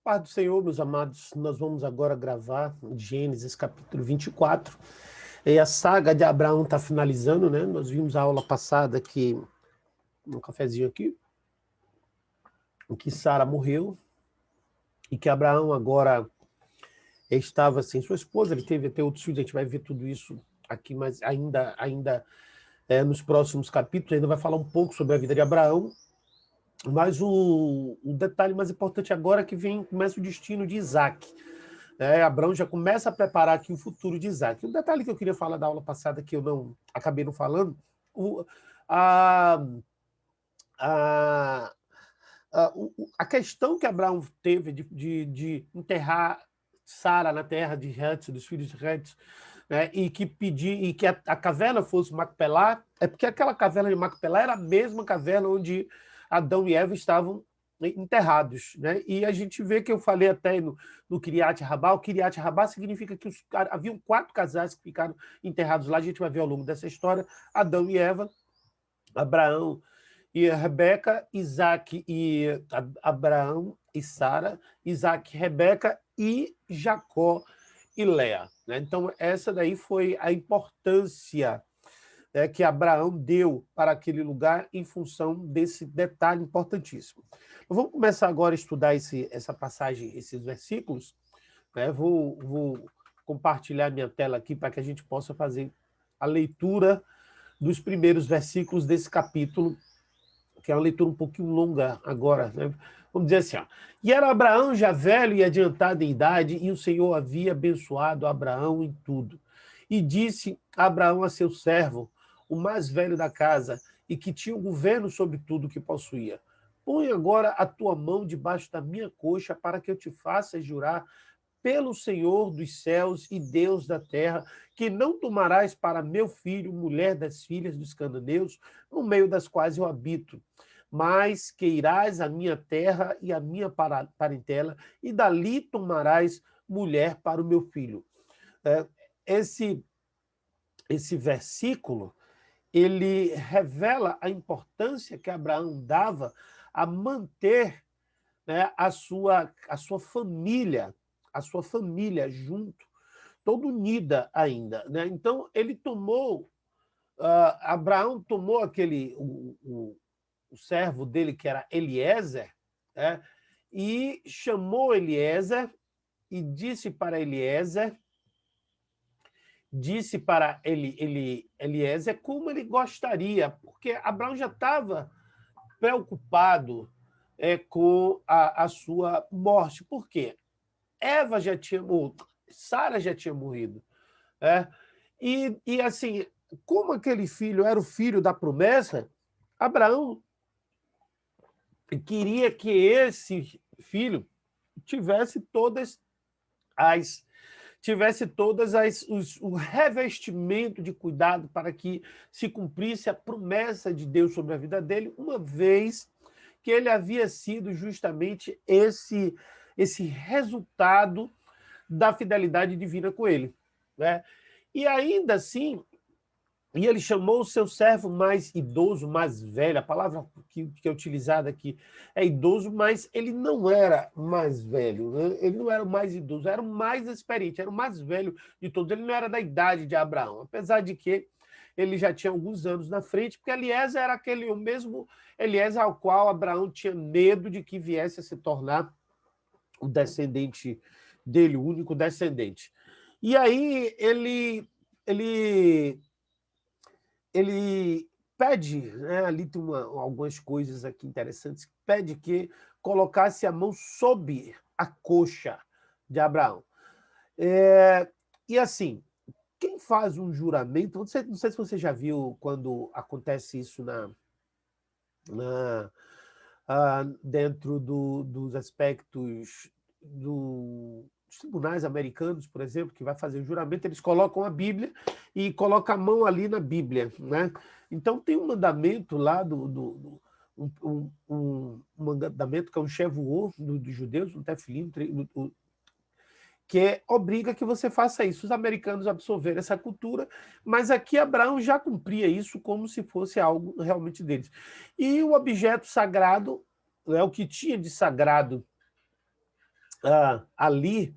Paz do Senhor, meus amados, nós vamos agora gravar Gênesis capítulo 24. E a saga de Abraão está finalizando, né? Nós vimos a aula passada que, um cafezinho aqui, que Sara morreu e que Abraão agora estava sem sua esposa, ele teve até outros filhos, a gente vai ver tudo isso aqui, mas ainda nos próximos capítulos, ainda vai falar um pouco sobre a vida de Abraão. Mas o detalhe mais importante agora é que começa o destino de Isaac. Abraão já começa a preparar aqui o futuro de Isaac. Um detalhe que eu queria falar da aula passada, que eu acabei não falando, a, a, a questão que Abraão teve de enterrar Sara na terra de Het, dos filhos de Het, né, e que a caverna fosse Macpelá, é porque aquela caverna de Macpelá era a mesma caverna onde Adão e Eva estavam enterrados, né? E a gente vê que eu falei até no Kiriat Rabá. O Kiriat Rabá significa que haviam 4 casais que ficaram enterrados lá. A gente vai ver ao longo dessa história: Adão e Eva, Abraão e Rebeca, Isaac e Abraão e Sara, Isaac, Rebeca e Jacó e Léa, né? Então essa daí foi a importância que Abraão deu para aquele lugar em função desse detalhe importantíssimo. Então, vamos começar agora a estudar essa passagem, esses versículos, né? Vou compartilhar minha tela aqui para que a gente possa fazer a leitura dos primeiros versículos desse capítulo, que é uma leitura um pouquinho longa agora, né? Vamos dizer assim, ó. E era Abraão já velho e adiantado em idade, e o Senhor havia abençoado Abraão em tudo. E disse Abraão a seu servo, o mais velho da casa, e que tinha o governo sobre tudo que possuía: põe agora a tua mão debaixo da minha coxa, para que eu te faça jurar pelo Senhor dos céus e Deus da terra, que não tomarás para meu filho mulher das filhas dos cananeus, no meio das quais eu habito, mas que irás à minha terra e à minha parentela, e dali tomarás mulher para o meu filho. Esse versículo, ele revela a importância que Abraão dava a manter, né, a sua família, junto, toda unida ainda, né? Então ele tomou, Abraão tomou o servo dele, que era Eliezer, né, e chamou Eliezer e disse para Eliezer como ele gostaria, porque Abraão já estava preocupado com a sua morte. Por quê? Eva já tinha morrido, Sara já tinha morrido. E assim, como aquele filho era o filho da promessa, Abraão queria que esse filho tivesse o revestimento de cuidado para que se cumprisse a promessa de Deus sobre a vida dele, uma vez que ele havia sido justamente esse resultado da fidelidade divina com ele, né? E ainda assim, e ele chamou o seu servo mais idoso, mais velho. A palavra que é utilizada aqui é idoso, mas ele não era mais velho, né? Ele não era o mais idoso, era o mais experiente, era o mais velho de todos. Ele não era da idade de Abraão, apesar de que ele já tinha alguns anos na frente, porque Eliezer era o mesmo Eliezer ao qual Abraão tinha medo de que viesse a se tornar o descendente dele, o único descendente. E aí ele pede, né, ali tem algumas coisas aqui interessantes, pede que colocasse a mão sob a coxa de Abraão. E assim, quem faz um juramento, não sei se você já viu quando acontece isso dentro dos aspectos dos tribunais americanos, por exemplo, que vai fazer o juramento, eles colocam a Bíblia e colocam a mão ali na Bíblia, né? Então tem um mandamento lá um mandamento que é um Shevuot dos judeus, um Tefilim, que obriga que você faça isso. Os americanos absorveram essa cultura, mas aqui Abraão já cumpria isso como se fosse algo realmente deles. E o objeto sagrado, o que tinha de sagrado ali,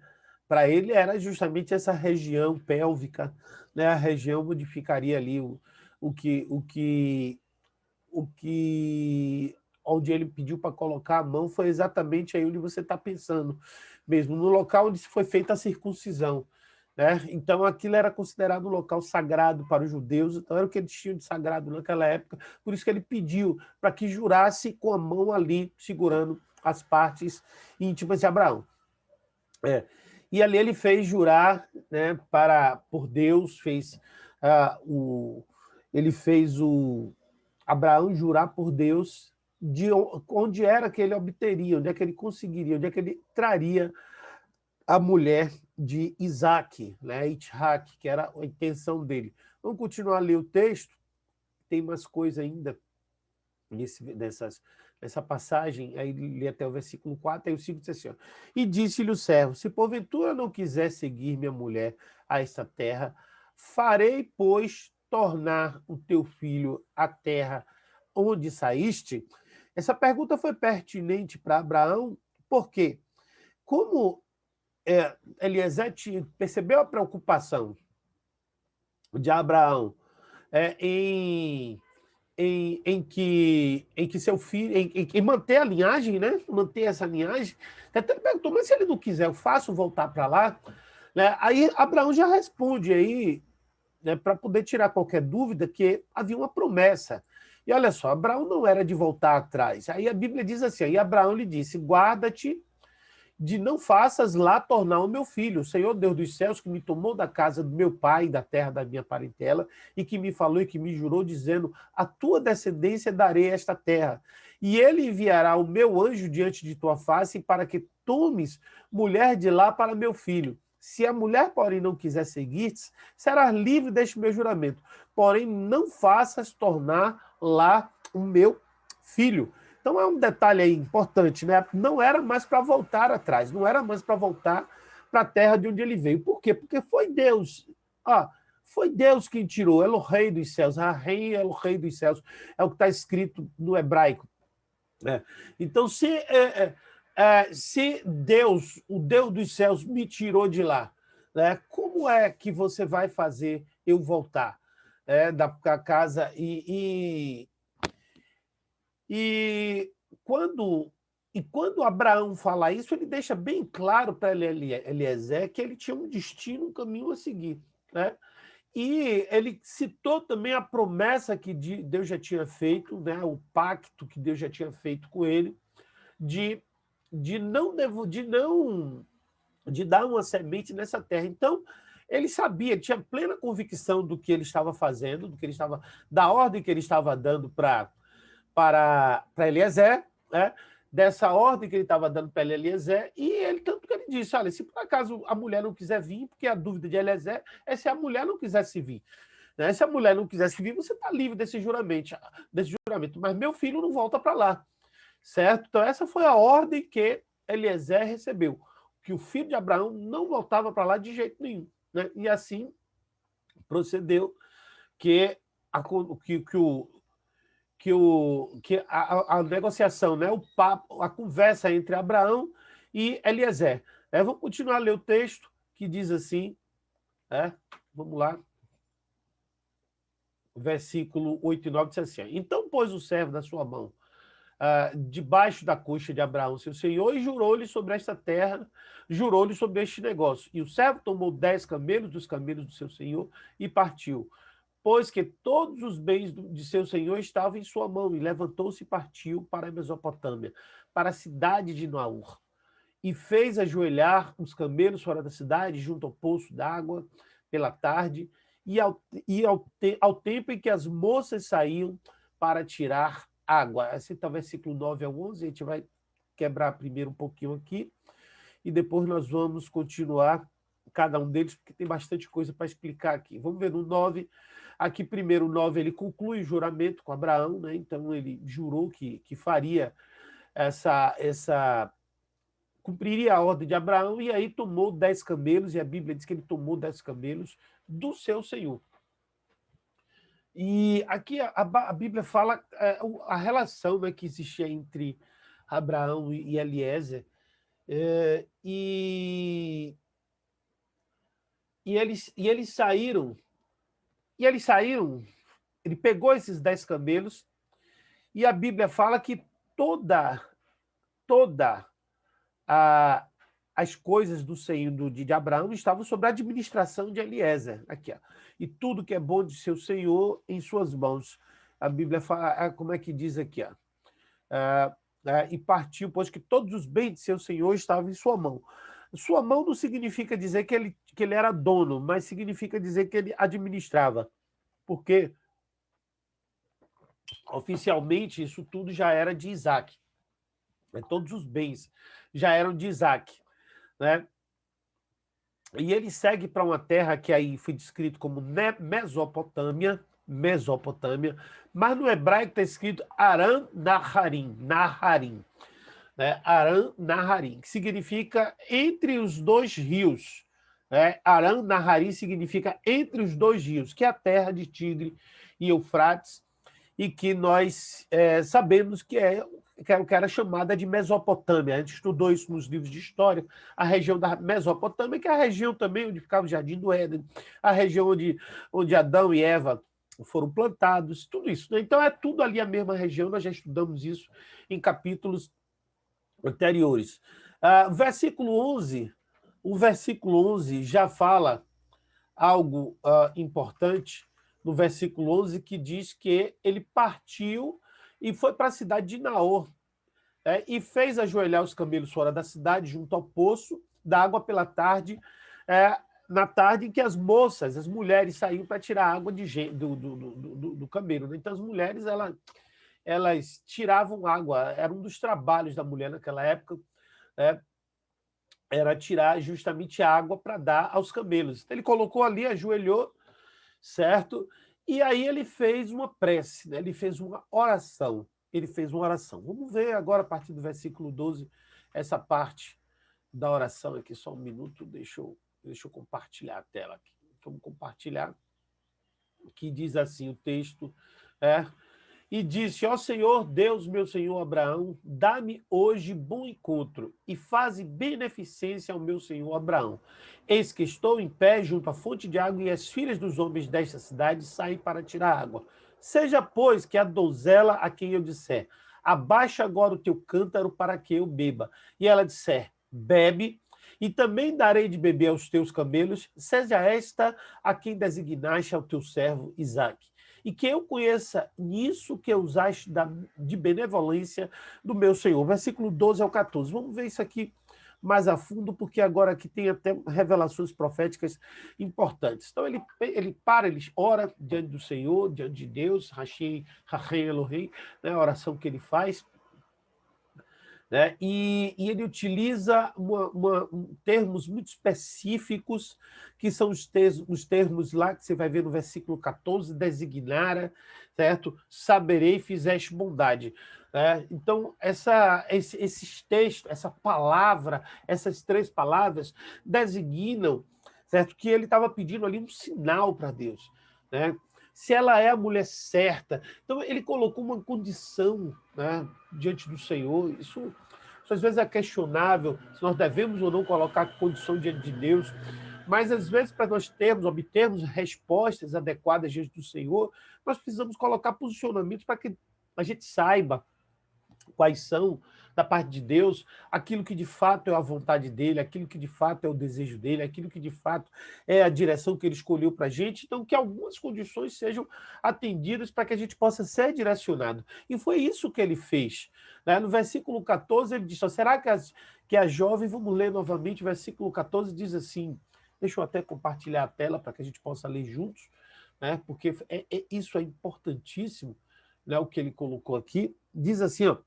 para ele, era justamente essa região pélvica, né? A região onde ficaria ali o que, o que, o que, onde ele pediu para colocar a mão foi exatamente aí onde você está pensando, mesmo no local onde foi feita a circuncisão. Né? Então, aquilo era considerado um local sagrado para os judeus, então era o que eles tinham de sagrado naquela época, por isso que ele pediu para que jurasse com a mão ali, segurando as partes íntimas de Abraão. E ali ele fez jurar, né, por Deus, ele fez o Abraão jurar por Deus de onde era que ele obteria, onde é que ele conseguiria, onde é que ele traria a mulher de Isaac, né, Ishak, que era a intenção dele. Vamos continuar a ler o texto, tem mais coisa ainda nessa passagem, aí lê até o versículo 4, aí o 5 diz assim, ó, e disse-lhe o servo, se porventura não quiser seguir minha mulher a esta terra, farei, pois, tornar o teu filho à terra onde saíste? Essa pergunta foi pertinente para Abraão, porque como Eliezer percebeu a preocupação de Abraão em que seu filho, em manter a linhagem, né? Manter essa linhagem. Até ele perguntou, mas se ele não quiser, eu faço voltar para lá? Né? Aí Abraão já responde aí, né, para poder tirar qualquer dúvida, que havia uma promessa. E olha só, Abraão não era de voltar atrás. Aí a Bíblia diz assim, aí Abraão lhe disse, guarda-te de não faças lá tornar o meu filho, o Senhor Deus dos céus, que me tomou da casa do meu pai, da terra da minha parentela, e que me falou e que me jurou, dizendo, a tua descendência darei esta terra. E ele enviará o meu anjo diante de tua face, para que tomes mulher de lá para meu filho. Se a mulher, porém, não quiser seguir-te, serás livre deste meu juramento. Porém, não faças tornar lá o meu filho. Então é um detalhe aí importante, né? Não era mais para voltar atrás, não era mais para voltar para a terra de onde ele veio. Por quê? Porque foi Deus. Foi Deus quem tirou, Elohei dos céus, Rahei Elohei dos céus, é o que está escrito no hebraico. Então, se Deus, o Deus dos céus, me tirou de lá, né, como é que você vai fazer eu voltar da casa e quando Abraão fala isso, ele deixa bem claro para Eliezer que ele tinha um destino, um caminho a seguir. Né? E ele citou também a promessa que Deus já tinha feito, né? O pacto que Deus já tinha feito com ele, de, de dar uma semente nessa terra. Então, ele sabia, ele tinha plena convicção do que ele estava fazendo, da ordem que ele estava dando para Eliezer, né? Dessa ordem que ele estava dando para Eliezer, e ele, tanto que ele disse, olha, se por acaso a mulher não quiser vir, porque a dúvida de Eliezer é se a mulher não quisesse vir. Né? Se a mulher não quisesse vir, você está livre desse juramento, mas meu filho não volta para lá. Certo? Então essa foi a ordem que Eliezer recebeu, que o filho de Abraão não voltava para lá de jeito nenhum. Né? E assim procedeu que a negociação, né? O papo, a conversa entre Abraão e Eliezer. Vamos continuar a ler o texto que diz assim, vamos lá, versículo 8 e 9 diz assim, então pôs o servo da sua mão debaixo da coxa de Abraão, seu senhor, e jurou-lhe sobre esta terra, jurou-lhe sobre este negócio. E o servo tomou 10 camelos dos camelos do seu senhor e partiu, pois que todos os bens de seu senhor estavam em sua mão, e levantou-se e partiu para a Mesopotâmia, para a cidade de Naor. E fez ajoelhar os camelos fora da cidade, junto ao poço d'água, pela tarde, ao tempo em que as moças saíam para tirar água. Esse está o versículo 9 ao 11, a gente vai quebrar primeiro um pouquinho aqui, e depois nós vamos continuar cada um deles, porque tem bastante coisa para explicar aqui. Vamos ver no 9. Aqui, primeiro, o 9, ele conclui o juramento com Abraão, né? Então ele jurou que faria cumpriria a ordem de Abraão, e aí tomou 10 camelos, e a Bíblia diz que ele tomou 10 camelos do seu senhor. E aqui a Bíblia fala a relação, né, que existia entre Abraão e Eliezer, É, e eles saíram, ele pegou esses 10 camelos, e a Bíblia fala que toda a, as coisas do Senhor de Abraão estavam sob a administração de Eliezer. Aqui, ó. E tudo que é bom de seu Senhor em suas mãos. A Bíblia fala, como é que diz aqui? Ó? E partiu, pois que todos os bens de seu Senhor estavam em sua mão. Sua mão não significa dizer que ele era dono, mas significa dizer que ele administrava. Porque oficialmente isso tudo já era de Isaac. Todos os bens já eram de Isaac. Né? E ele segue para uma terra que aí foi descrito como Mesopotâmia, mas no hebraico está escrito Aram Naharim, né? Aram Naharim, que significa entre os dois rios. Né? Aram Naharim significa entre os dois rios, que é a terra de Tigre e Eufrates, e que nós sabemos que era chamada de Mesopotâmia. A gente estudou isso nos livros de história, a região da Mesopotâmia, que é a região também onde ficava o Jardim do Éden, a região onde Adão e Eva foram plantados, tudo isso. Né? Então é tudo ali a mesma região, nós já estudamos isso em capítulos anteriores. O versículo 11 já fala algo importante, no versículo 11, que diz que ele partiu e foi para a cidade de Naor, e fez ajoelhar os camelos fora da cidade, junto ao poço da água pela tarde, na tarde em que as mulheres saíam para tirar água do camelo. Né? Então as mulheres elas tiravam água, era um dos trabalhos da mulher naquela época, era tirar justamente água para dar aos camelos. Então, ele colocou ali, ajoelhou, certo? E aí ele fez uma prece, né? Ele fez uma oração. Vamos ver agora, a partir do versículo 12, essa parte da oração aqui. Só um minuto, deixa eu compartilhar a tela aqui. Vamos compartilhar. Que diz assim o texto, e disse, ó Senhor, Deus, meu Senhor Abraão, dá-me hoje bom encontro e faze beneficência ao meu Senhor Abraão. Eis que estou em pé junto à fonte de água e as filhas dos homens desta cidade saem para tirar água. Seja, pois, que a donzela a quem eu disser, abaixa agora o teu cântaro para que eu beba. E ela disser, bebe, e também darei de beber aos teus camelos, seja esta a quem designaste ao teu servo Isaque. E que eu conheça nisso que usaste de benevolência do meu Senhor. Versículo 12 ao 14. Vamos ver isso aqui mais a fundo, porque agora aqui tem até revelações proféticas importantes. Então ele ora diante do Senhor, diante de Deus, Hashem Elohim, né, a oração que ele faz. Né? E ele utiliza termos muito específicos, que são os termos lá que você vai ver no versículo 14, designara, certo? Saberei, fizeste bondade. Então, esses textos, essa palavra, essas 3 palavras, designam, certo? Que ele estava pedindo ali um sinal para Deus. Né? Se ela é a mulher certa. Então, ele colocou uma condição, né, diante do Senhor. Isso às vezes é questionável, se nós devemos ou não colocar condição diante de Deus, mas às vezes para nós obtermos respostas adequadas diante do Senhor, nós precisamos colocar posicionamentos para que a gente saiba quais são, da parte de Deus, aquilo que de fato é a vontade dele, aquilo que de fato é o desejo dele, aquilo que de fato é a direção que ele escolheu para a gente. Então, que algumas condições sejam atendidas para que a gente possa ser direcionado. E foi isso que ele fez. Né? No versículo 14, ele diz, será que a jovem, vamos ler novamente, o versículo 14 diz assim, deixa eu até compartilhar a tela para que a gente possa ler juntos, né? Porque isso é importantíssimo, né? O que ele colocou aqui. Diz assim, ó,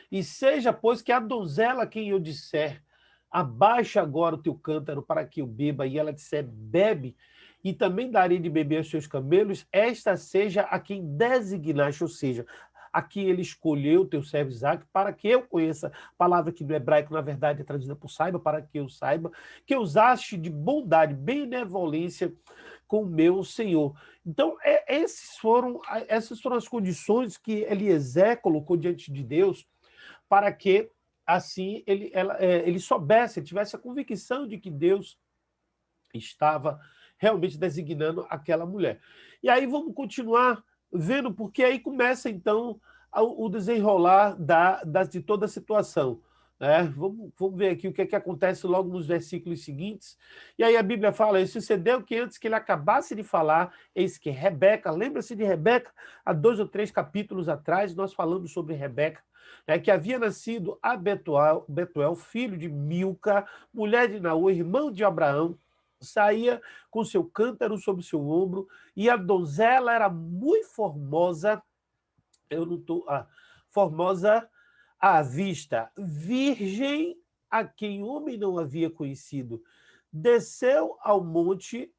e seja, pois, que a donzela a quem eu disser, abaixa agora o teu cântaro para que eu beba, e ela disser, bebe, e também darei de beber aos seus camelos, esta seja a quem designaste, ou seja, a quem ele escolheu, teu servo Isaac, para que eu conheça, a palavra que no hebraico, na verdade, é traduzida por saiba, para que eu saiba, que usaste de bondade, benevolência com o meu Senhor. Então, essas foram as condições que Eliezer colocou diante de Deus para que assim ele soubesse, ele tivesse a convicção de que Deus estava realmente designando aquela mulher. E aí vamos continuar vendo, porque aí começa, então, o desenrolar de toda a situação. Né? Vamos ver aqui o que acontece logo nos versículos seguintes. E aí a Bíblia fala, e sucedeu que antes que ele acabasse de falar, eis que Rebeca, lembra-se de Rebeca? Há 2 ou 3 capítulos atrás, nós falamos sobre Rebeca, né, que havia nascido a Betuel, filho de Milca, mulher de Naor, irmão de Abraão, saía com seu cântaro sobre o seu ombro, e a donzela era muito formosa, eu não estou... formosa à vista, virgem a quem homem não havia conhecido. Desceu ao monte,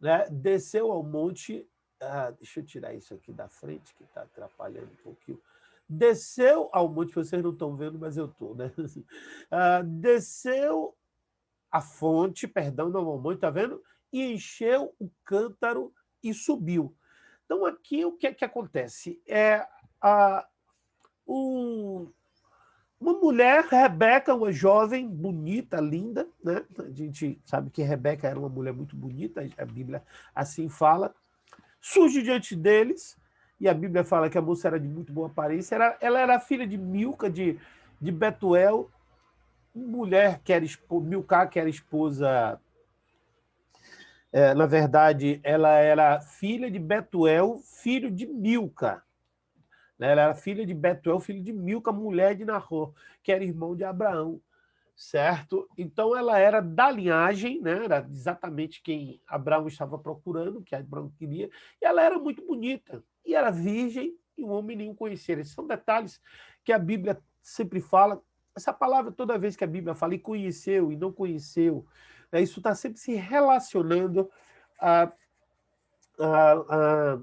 né? Desceu ao monte... deixa eu tirar isso aqui da frente, que está atrapalhando um pouquinho. Desceu ao monte, vocês não estão vendo, mas eu estou, né? Desceu a fonte, perdão, não ao monte, está vendo? E encheu o cântaro e subiu. Então, aqui o que acontece? Uma mulher, Rebeca, uma jovem, bonita, linda, né? A gente sabe que Rebeca era uma mulher muito bonita, a Bíblia assim fala, surge diante deles, e a Bíblia fala que a moça era de muito boa aparência, ela era filha de Milca, de Betuel, mulher que era Milca, que era esposa... na verdade, ela era filha de Betuel, filho de Milca. Ela era filha de Betuel, filho de Milca, mulher de Nahor, que era irmão de Abraão, certo? Então, ela era da linhagem, né? Era exatamente quem Abraão estava procurando, que Abraão queria, e ela era muito bonita, e era virgem, e o homem nenhum conhecia. Esses são detalhes que a Bíblia sempre fala. Essa palavra, toda vez que a Bíblia fala e conheceu e não conheceu, né? Isso está sempre se relacionando a, a,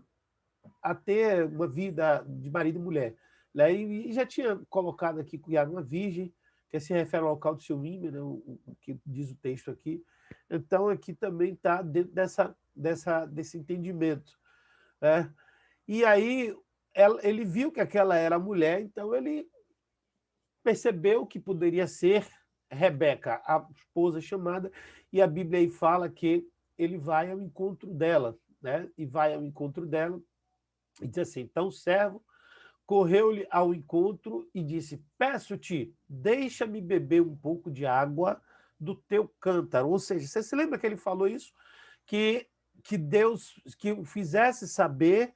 a ter uma vida de marido e mulher. Né? E já tinha colocado aqui criar uma virgem, que se refere ao local do seu ímã, né? O que diz o texto aqui. Então, aqui também está dentro desse entendimento. Né? E aí, ele viu que aquela era a mulher, então ele percebeu que poderia ser Rebeca, a esposa chamada, e a Bíblia aí fala que ele vai ao encontro dela, né? E vai ao encontro dela, e diz assim, então o servo correu-lhe ao encontro e disse, peço-te, deixa-me beber um pouco de água do teu cântaro. Ou seja, você se lembra que ele falou isso? Que Deus que o fizesse saber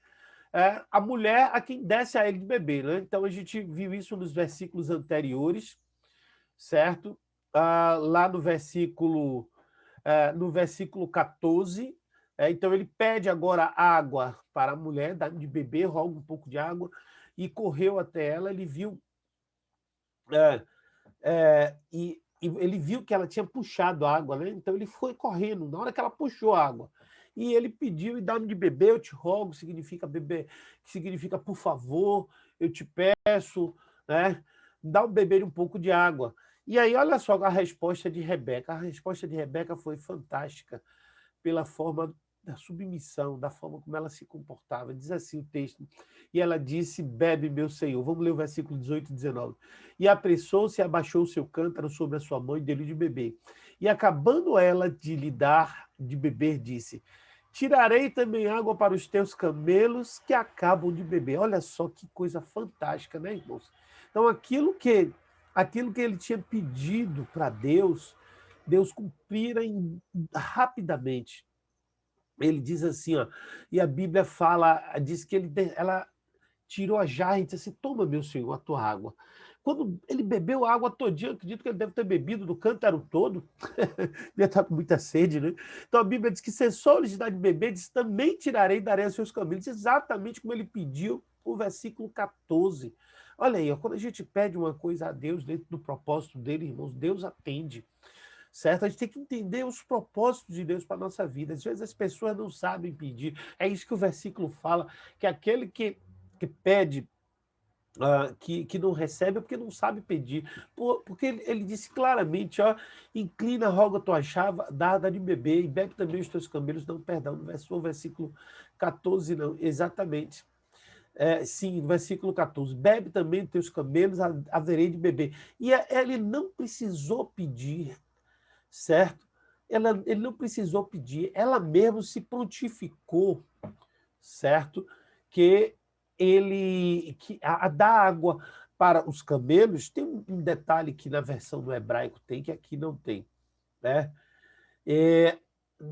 a mulher a quem desse a ele de beber. Né? Então, a gente viu isso nos versículos anteriores, certo? Lá no versículo 14, então ele pede agora água para a mulher, de beber, roga um pouco de água, e correu até ela, ele viu e ele viu que ela tinha puxado a água, né? Então ele foi correndo, na hora que ela puxou a água, e ele pediu e dá-me de beber, eu te rogo, significa beber, significa por favor, eu te peço, né? Dá um beber um pouco de água. E aí, olha só a resposta de Rebeca. A resposta de Rebeca foi fantástica, pela forma da submissão, da forma como ela se comportava. Diz assim o texto, e ela disse, bebe, meu Senhor. Vamos ler o versículo 18 e 19. E apressou-se e abaixou o seu cântaro sobre a sua mão e deu-lhe de beber. E acabando ela de lhe dar de beber, disse, tirarei também água para os teus camelos que acabam de beber. Olha só que coisa fantástica, né, irmãos? Então, aquilo que ele tinha pedido para Deus, Deus cumprira rapidamente. Ele diz assim, ó, e a Bíblia fala, diz que ela tirou a jarra e disse assim, toma, meu Senhor, a tua água. Quando ele bebeu a água todinha, acredito que ele deve ter bebido do cântaro todo, devia estar com muita sede, né? Então a Bíblia diz que cessou-lhe de dar de beber, diz, também tirarei e darei aos seus camelos, exatamente como ele pediu, o versículo 14. Olha aí, ó, quando a gente pede uma coisa a Deus dentro do propósito dele, irmãos, Deus atende. Certo? A gente tem que entender os propósitos de Deus para a nossa vida. Às vezes as pessoas não sabem pedir. É isso que o versículo fala, que aquele que pede, que não recebe, é porque não sabe pedir. Porque ele disse claramente, ó, inclina, roga a tua chava, dá de beber, e bebe também os teus camelos, não, perdão, no versículo 14, não, exatamente. Sim, no versículo 14. Bebe também teus camelos, haverei de beber. E ele não precisou pedir, certo? Ele não precisou pedir, ela mesmo se prontificou, certo? Que a dar água para os camelos, tem um detalhe que na versão do hebraico tem, que aqui não tem, né? É,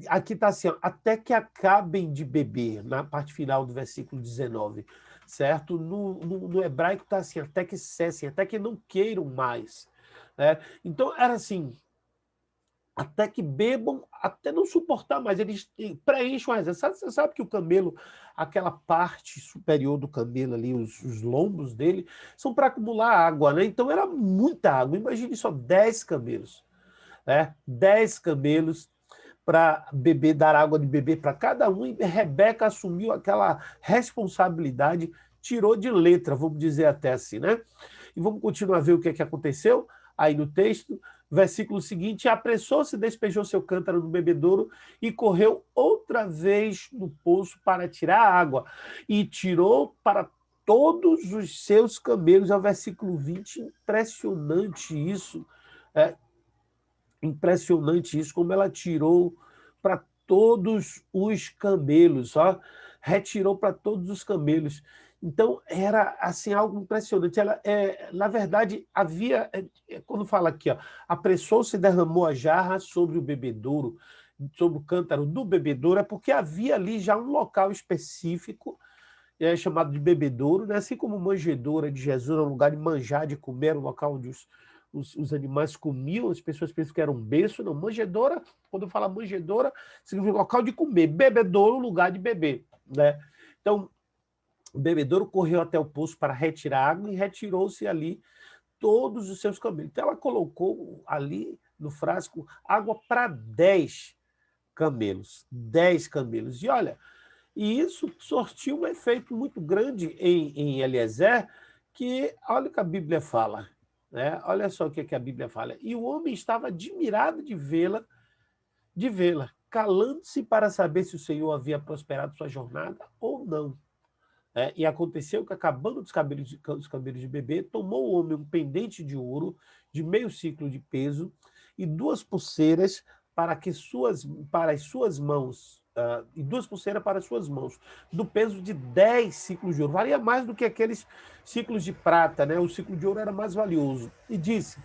aqui está assim, ó, até que acabem de beber, na parte final do versículo 19, certo? No hebraico está assim, até que cessem, até que não queiram mais, né? Então, era assim, até que bebam, até não suportar mais, eles preenchem a reserva. Você sabe que o camelo, aquela parte superior do camelo ali, os lombos dele, são para acumular água, né? Então era muita água, imagine só 10 camelos, né? 10 camelos para beber, dar água de beber para cada um, e Rebeca assumiu aquela responsabilidade, tirou de letra, vamos dizer até assim, né? E vamos continuar a ver o que aconteceu aí no texto. Versículo seguinte: apressou-se, despejou seu cântaro no bebedouro e correu outra vez no poço para tirar a água. E tirou para todos os seus camelos. É o versículo 20. Impressionante isso. É, impressionante isso, como ela tirou para todos os camelos, ó, retirou para todos os camelos. Então era assim algo impressionante. Ela, na verdade, havia, quando fala aqui, ó, apressou-se e derramou a jarra sobre o bebedouro, sobre o cântaro do bebedouro, é porque havia ali já um local específico, chamado de bebedouro, né? Assim como manjedoura de Jesus, um lugar de manjar, de comer, um local onde os animais comiam, as pessoas pensam que era um berço, não. Manjedoura, quando fala manjedoura, significa local de comer. Bebedouro, lugar de beber, né? Então, o bebedouro correu até o poço para retirar água e retirou-se ali todos os seus camelos. Então, ela colocou ali no frasco água para 10 camelos. 10 camelos. E olha, e isso sortiu um efeito muito grande em Eliezer, que olha o que a Bíblia fala, né? Olha só o que a Bíblia fala. E o homem estava admirado de vê-la, calando-se para saber se o Senhor havia prosperado sua jornada ou não. E aconteceu que, acabando os cabelos de bebê, tomou o homem um pendente de ouro de meio ciclo de peso e duas pulseiras para as suas mãos, e duas pulseiras para as suas mãos, do peso de 10 ciclos de ouro. Valia mais do que aqueles ciclos de prata, né? O ciclo de ouro era mais valioso. E disse: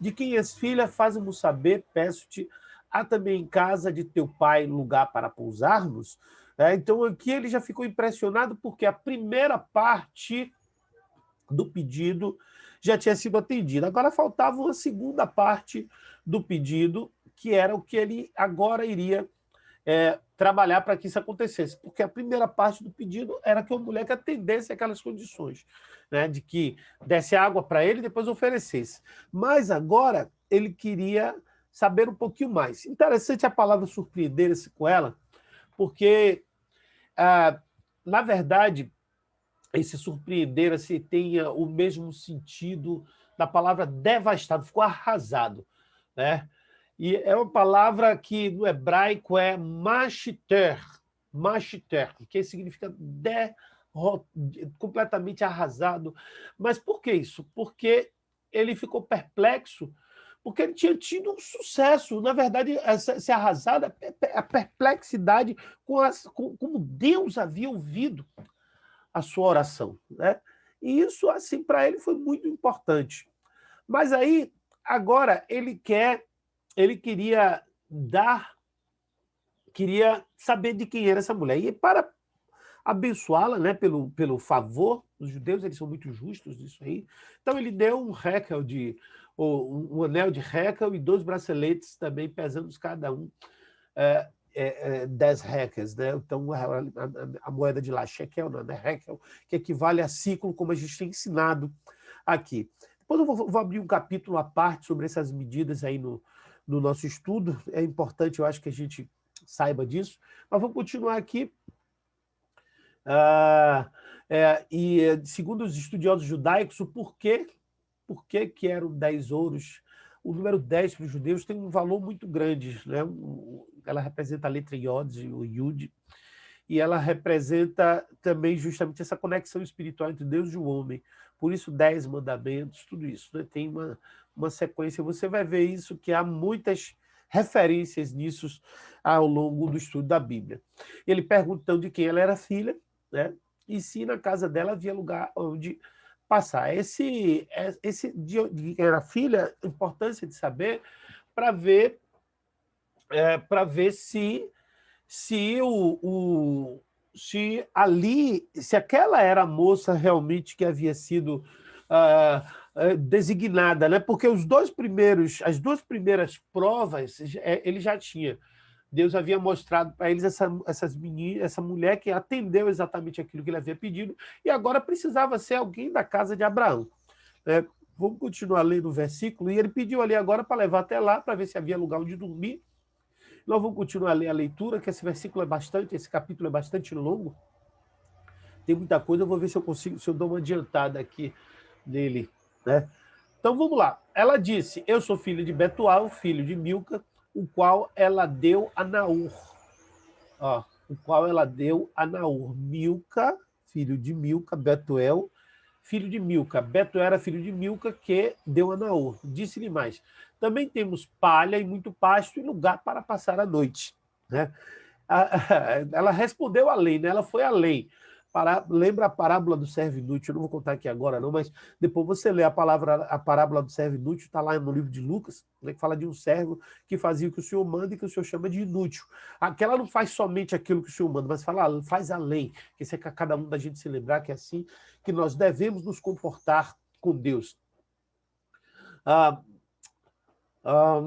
de quem és filha, faz-me saber, peço-te, há também em casa de teu pai lugar para pousarmos? Então, aqui ele já ficou impressionado porque a primeira parte do pedido já tinha sido atendida. Agora faltava uma segunda parte do pedido, que era o que ele agora iria trabalhar para que isso acontecesse. Porque a primeira parte do pedido era que a mulher que atendesse aquelas condições, né, de que desse água para ele e depois oferecesse. Mas agora ele queria saber um pouquinho mais. Interessante a palavra surpreender-se com ela, porque, na verdade, esse surpreender-se tenha o mesmo sentido da palavra devastado, ficou arrasado, né? E é uma palavra que no hebraico é mashiter, que significa completamente arrasado. Mas por que isso? Porque ele ficou perplexo, porque ele tinha tido um sucesso. Na verdade, esse arrasado é a perplexidade como Deus havia ouvido a sua oração, né? E isso, assim, para ele foi muito importante. Mas aí, agora, ele queria saber de quem era essa mulher. E para abençoá-la, né, pelo favor, os judeus, eles são muito justos nisso aí. Então ele deu um anel de récal e 2 braceletes também, pesando cada um 10 réqueis, né? Então a moeda de lá, shekel, não, né? Réquel, que equivale a ciclo, como a gente tem ensinado aqui. Depois eu vou abrir um capítulo à parte sobre essas medidas aí no nosso estudo. É importante, eu acho, que a gente saiba disso. Mas vamos continuar aqui. Segundo os estudiosos judaicos, por que eram 10 ouros? O número 10 para os judeus tem um valor muito grande, né? Ela representa a letra Iod, o Yud, e ela representa também justamente essa conexão espiritual entre Deus e o homem. Por isso, 10 mandamentos, tudo isso, né? Tem uma sequência. Você vai ver isso, que há muitas referências nisso ao longo do estudo da Bíblia. Ele perguntando de quem ela era filha, né? E se na casa dela havia lugar onde passar. Esse de quem era filha, a importância de saber para ver, se se ali, se aquela era a moça realmente que havia sido designada, né? Porque as duas primeiras provas ele já tinha. Deus havia mostrado para eles essa mulher que atendeu exatamente aquilo que ele havia pedido, e agora precisava ser alguém da casa de Abraão. Né? Vamos continuar lendo o versículo, e ele pediu ali agora para levar até lá, para ver se havia lugar onde dormir. Nós vamos continuar a ler a leitura, que esse capítulo é bastante longo. Tem muita coisa, eu vou ver se eu dou uma adiantada aqui nele. Né? Então vamos lá. Ela disse: eu sou filha de Betuel, filho de Milca, o qual ela deu a Naor. Ó, o qual ela deu a Naor. Milca, filho de Milca, Betuel, filho de Milca. Betuel era filho de Milca, que deu a Naor. Disse-lhe mais: também temos palha e muito pasto e lugar para passar a noite. Né? Ela respondeu além, né? Ela foi além. Lembra a parábola do servo inútil? Eu não vou contar aqui agora, não, mas depois você lê a parábola do servo inútil, está lá no livro de Lucas, né, que fala de um servo que fazia o que o Senhor manda e que o Senhor chama de inútil. Aquela não faz somente aquilo que o Senhor manda, mas faz além. Que isso é que cada um da gente se lembrar que é assim que nós devemos nos comportar com Deus.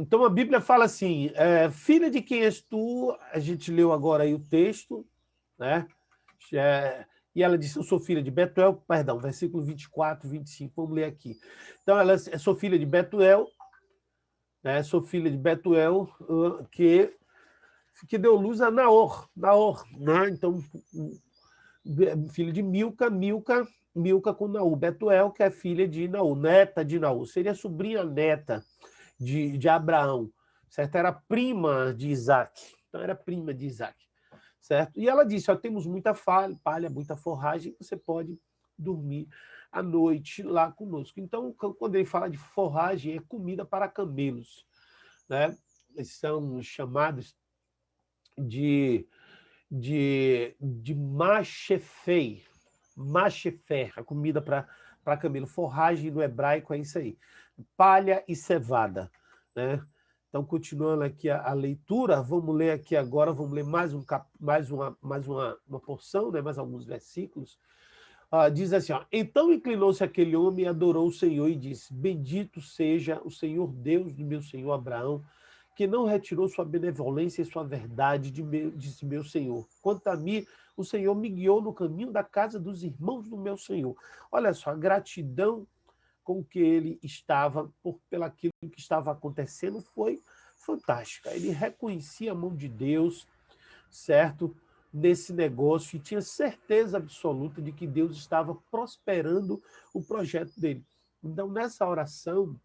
Então a Bíblia fala assim: filha de quem és tu? A gente leu agora aí o texto, né? E ela disse: eu sou filha de Betuel, perdão, versículo 24, 25, vamos ler aqui. Então, ela sou filha de Betuel, né? Sou filha de Betuel, que deu luz a Naor, né? Então, filho de Milca com Naú. Betuel, que é filha de Naú, neta de Naú, seria sobrinha neta de Abraão, certo? Era prima de Isaac, então era prima de Isaac. Certo? E ela disse: ó, temos muita palha, muita forragem, você pode dormir à noite lá conosco. Então, quando ele fala de forragem, é comida para camelos. Né? Eles são chamados de machefei, a comida para camelo. Forragem no hebraico é isso aí. Palha e cevada. Né? Então, continuando aqui a leitura, vamos ler aqui agora, vamos ler mais uma porção, né? Mais alguns versículos. Diz assim: ó, então inclinou-se aquele homem e adorou o Senhor e disse: bendito seja o Senhor Deus do meu senhor Abraão, que não retirou sua benevolência e sua verdade disse meu Senhor. Quanto a mim, o Senhor me guiou no caminho da casa dos irmãos do meu Senhor. Olha só, a gratidão com que ele estava, pelaquilo que estava acontecendo, foi fantástica. Ele reconhecia a mão de Deus, certo? Nesse negócio, e tinha certeza absoluta de que Deus estava prosperando o projeto dele. Então, nessa oração,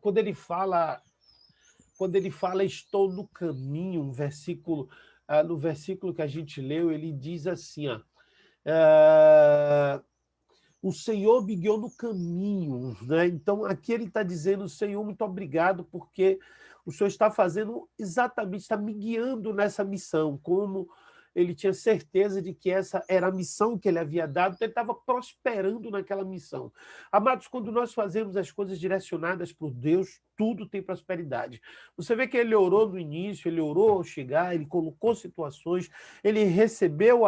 quando ele fala estou no caminho, no versículo que a gente leu, ele diz assim, ó, o Senhor me guiou no caminho, né? Então, aqui ele está dizendo: Senhor, muito obrigado, porque o Senhor está fazendo exatamente, está me guiando nessa missão, como ele tinha certeza de que essa era a missão que ele havia dado, então ele estava prosperando naquela missão. Amados, quando nós fazemos as coisas direcionadas por Deus, tudo tem prosperidade. Você vê que ele orou no início, ele orou ao chegar, ele colocou situações, ele recebeu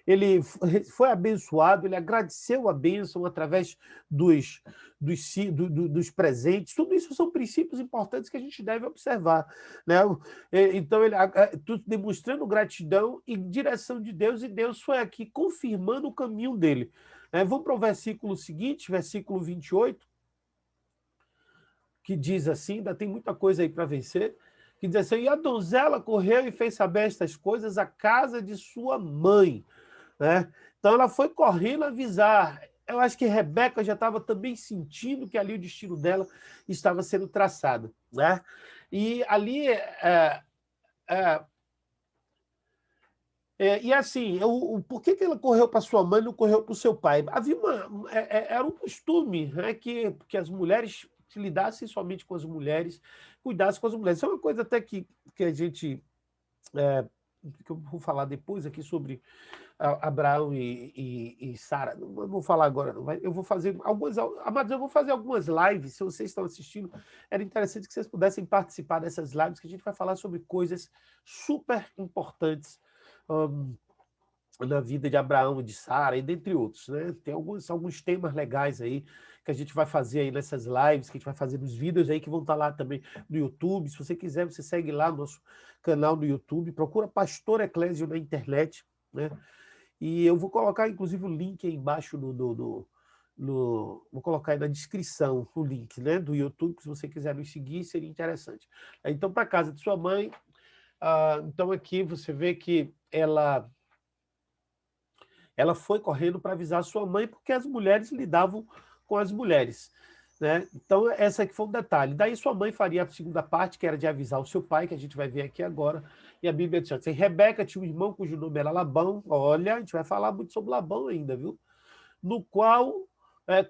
ele foi abençoado, ele agradeceu a bênção através dos presentes. Tudo isso são princípios importantes que a gente deve observar. Né? Então, ele tudo demonstrando gratidão e direção de Deus, e Deus foi aqui confirmando o caminho dele. Vamos para o versículo seguinte, versículo 28, que diz assim, ainda tem muita coisa aí para vencer, que diz assim: e a donzela correu e fez saber estas coisas à casa de sua mãe. Né? Então ela foi correndo avisar. Eu acho que Rebeca já estava também sentindo que ali o destino dela estava sendo traçado. Né? E ali E assim, por que ela correu para sua mãe e não correu para o seu pai? Havia era um costume, né, que as mulheres se lidassem somente com as mulheres, cuidassem com as mulheres. Isso é uma coisa até que a gente, que eu vou falar depois aqui sobre Abraão e Sara. Não vou falar agora, não. Eu vou fazer algumas, amados, eu vou fazer algumas lives. Se vocês estão assistindo, era interessante que vocês pudessem participar dessas lives, que a gente vai falar sobre coisas super importantes na vida de Abraão e de Sara, e dentre outros, né? Tem alguns temas legais aí que a gente vai fazer aí nessas lives, que a gente vai fazer nos vídeos aí que vão estar lá também no YouTube. Se você quiser, você segue lá no nosso canal no YouTube, procura Pastor Eclésio na internet, né? E eu vou colocar, inclusive, o link aí embaixo vou colocar aí na descrição o link, né, do YouTube, que se você quiser nos seguir, seria interessante. Então, para casa de sua mãe, então aqui você vê que ela foi correndo para avisar sua mãe, porque as mulheres lidavam com as mulheres, né? Então, essa aqui foi um detalhe. Daí sua mãe faria a segunda parte, que era de avisar o seu pai, que a gente vai ver aqui agora. E a Bíblia diz assim: Rebeca tinha um irmão cujo nome era Labão. Olha, a gente vai falar muito sobre Labão ainda, viu? No qual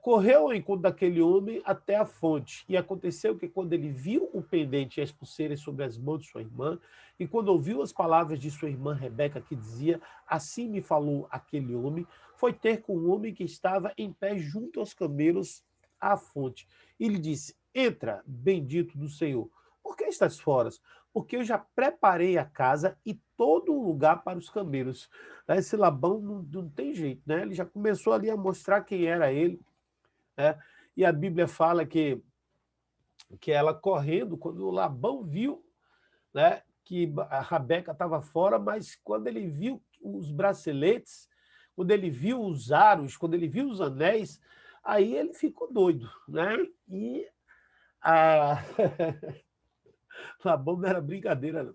correu ao encontro daquele homem até a fonte. E aconteceu que, quando ele viu o pendente e as pulseiras sobre as mãos de sua irmã, e quando ouviu as palavras de sua irmã Rebeca, que dizia: Assim me falou aquele homem, foi ter com o homem que estava em pé junto aos camelos à fonte. E lhe disse: Entra, bendito do Senhor. Por que estás fora? Porque eu já preparei a casa e todo o lugar para os camelos. Esse Labão não tem jeito, né? Ele já começou ali a mostrar quem era ele, né? E a Bíblia fala que ela correndo, quando o Labão viu, né, que a Rabeca estava fora, mas quando ele viu os braceletes, quando ele viu os aros, quando ele viu os anéis, aí ele ficou doido, né? E a Labão não era brincadeira, não.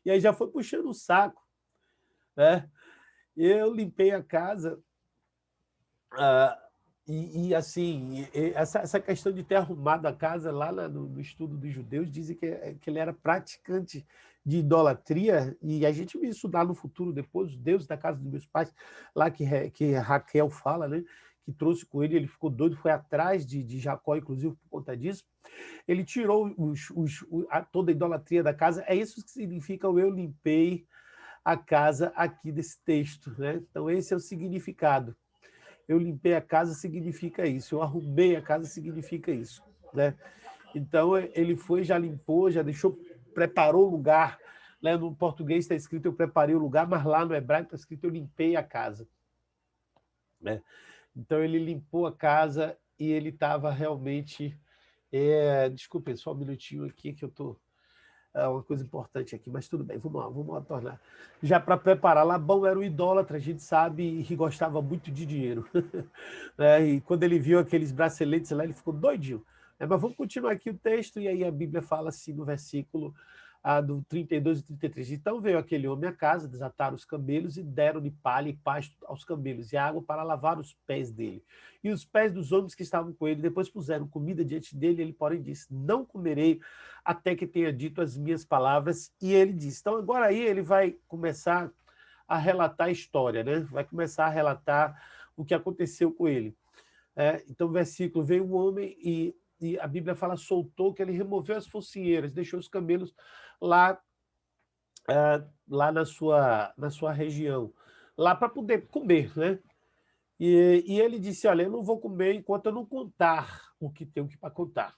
E aí já foi puxando o saco, né? Eu limpei a casa, ah, assim, essa questão de ter arrumado a casa lá no estudo dos judeus, dizem que ele era praticante de idolatria, e a gente vai estudar no futuro depois, os deuses da casa dos meus pais, lá que Raquel fala, né? Que trouxe com ele ficou doido, foi atrás de Jacó, inclusive, por conta disso. Ele tirou toda a idolatria da casa. É isso que significa o eu limpei a casa aqui desse texto, né? Então, esse é o significado. Eu limpei a casa significa isso, eu arrumei a casa significa isso, né? Então, ele foi, já limpou, já deixou, preparou o lugar, né? No português está escrito eu preparei o lugar, mas lá no hebraico está escrito eu limpei a casa, né? Então, ele limpou a casa e ele estava realmente... desculpem, só um minutinho aqui que eu estou... uma coisa importante aqui, mas tudo bem, vamos lá tornar. Já para preparar, Labão era um idólatra, a gente sabe, e gostava muito de dinheiro. Né? E quando ele viu aqueles braceletes lá, ele ficou doidinho. Mas vamos continuar aqui o texto, e aí a Bíblia fala assim no versículo do 32 e 33. Então veio aquele homem à casa, desataram os camelos e deram-lhe palha e pasto aos camelos e água para lavar os pés dele. E os pés dos homens que estavam com ele, depois puseram comida diante dele, ele, porém, disse: Não comerei até que tenha dito as minhas palavras. E ele disse. Então, agora aí ele vai começar a relatar a história, né? Vai começar a relatar o que aconteceu com ele. Então, versículo: veio um homem e a Bíblia fala, soltou, que ele removeu as focinheiras, deixou os camelos lá, lá na sua região, lá para poder comer, né? E ele disse: Olha, eu não vou comer enquanto eu não contar o que tenho para contar.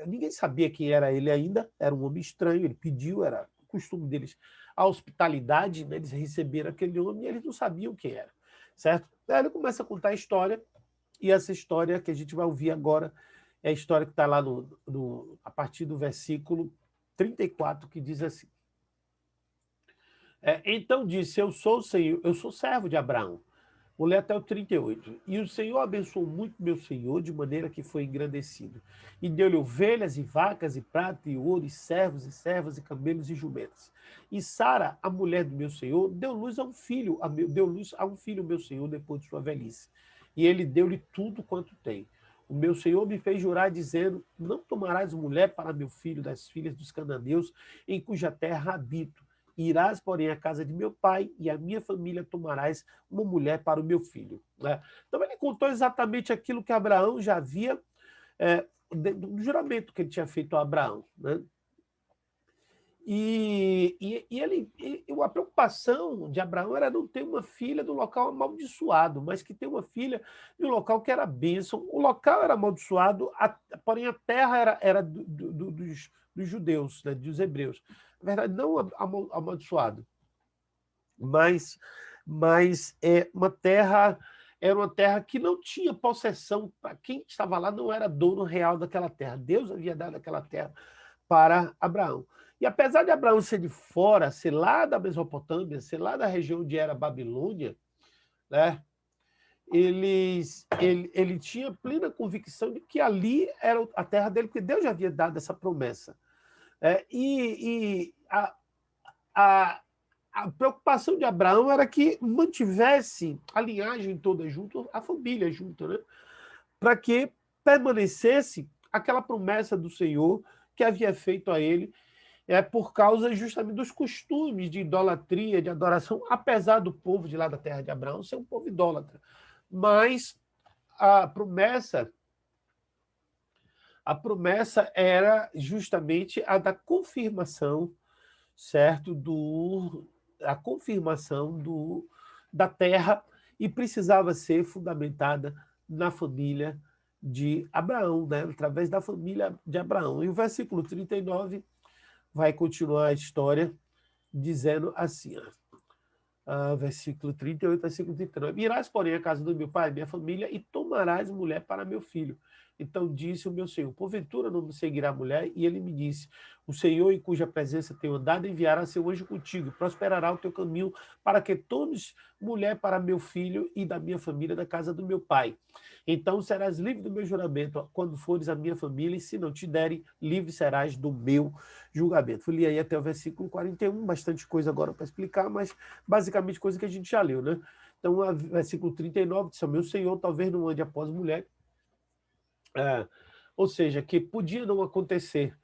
Ninguém sabia quem era ele ainda, era um homem estranho, ele pediu, era o costume deles, a hospitalidade, né? Eles receberam aquele homem e eles não sabiam quem era, certo? Aí ele começa a contar a história, e essa história que a gente vai ouvir agora é a história que está lá a partir do versículo 34, que diz assim: Então disse, eu sou o Senhor, eu sou servo de Abraão. Vou ler até o 38. E o Senhor abençoou muito meu senhor, de maneira que foi engrandecido. E deu-lhe ovelhas e vacas, e prata, e ouro, e servos, e servas, e camelos, e jumentos. E Sara, a mulher do meu senhor, deu luz a um filho, meu senhor, depois de sua velhice. E ele deu-lhe tudo quanto tem. O meu Senhor me fez jurar, dizendo: não tomarás mulher para meu filho das filhas dos cananeus, em cuja terra habito. Irás, porém, à casa de meu pai, e a minha família tomarás uma mulher para o meu filho. Né? Então, ele contou exatamente aquilo que Abraão já havia, do juramento que ele tinha feito a Abraão. Né? A preocupação de Abraão era não ter uma filha do local amaldiçoado, mas que ter uma filha de um local que era bênção. O local era amaldiçoado, porém a terra era dos judeus, né, dos hebreus. Na verdade, não amaldiçoado, mas era uma terra que não tinha possessão. Para quem estava lá, não era dono real daquela terra. Deus havia dado aquela terra para Abraão. E apesar de Abraão ser de fora, ser lá da Mesopotâmia, ser lá da região onde era a Babilônia, né, ele tinha plena convicção de que ali era a terra dele, porque Deus já havia dado essa promessa. A preocupação de Abraão era que mantivesse a linhagem toda junto, a família junto, né, para que permanecesse aquela promessa do Senhor que havia feito a ele, por causa justamente dos costumes de idolatria, de adoração, apesar do povo de lá da terra de Abraão ser um povo idólatra. Mas a promessa era justamente a da confirmação, certo? A confirmação da terra, e precisava ser fundamentada na família de Abraão, né? Através da família de Abraão. E o versículo 39 vai continuar a história dizendo assim, versículo 38, versículo 39. Irás, porém, à casa do meu pai, minha família, e tomarás mulher para meu filho. Então disse o meu Senhor: porventura não me seguirá mulher? E ele me disse: o Senhor, em cuja presença tenho andado, enviará seu anjo contigo, prosperará o teu caminho, para que tomes mulher para meu filho e da minha família, da casa do meu pai. Então serás livre do meu juramento quando fores a minha família, e se não te derem, livre serás do meu julgamento. Fui aí até o versículo 41, bastante coisa agora para explicar, mas basicamente coisa que a gente já leu, né? Então, versículo 39, diz: meu Senhor, talvez não ande após mulher, ou seja, que podia não acontecer,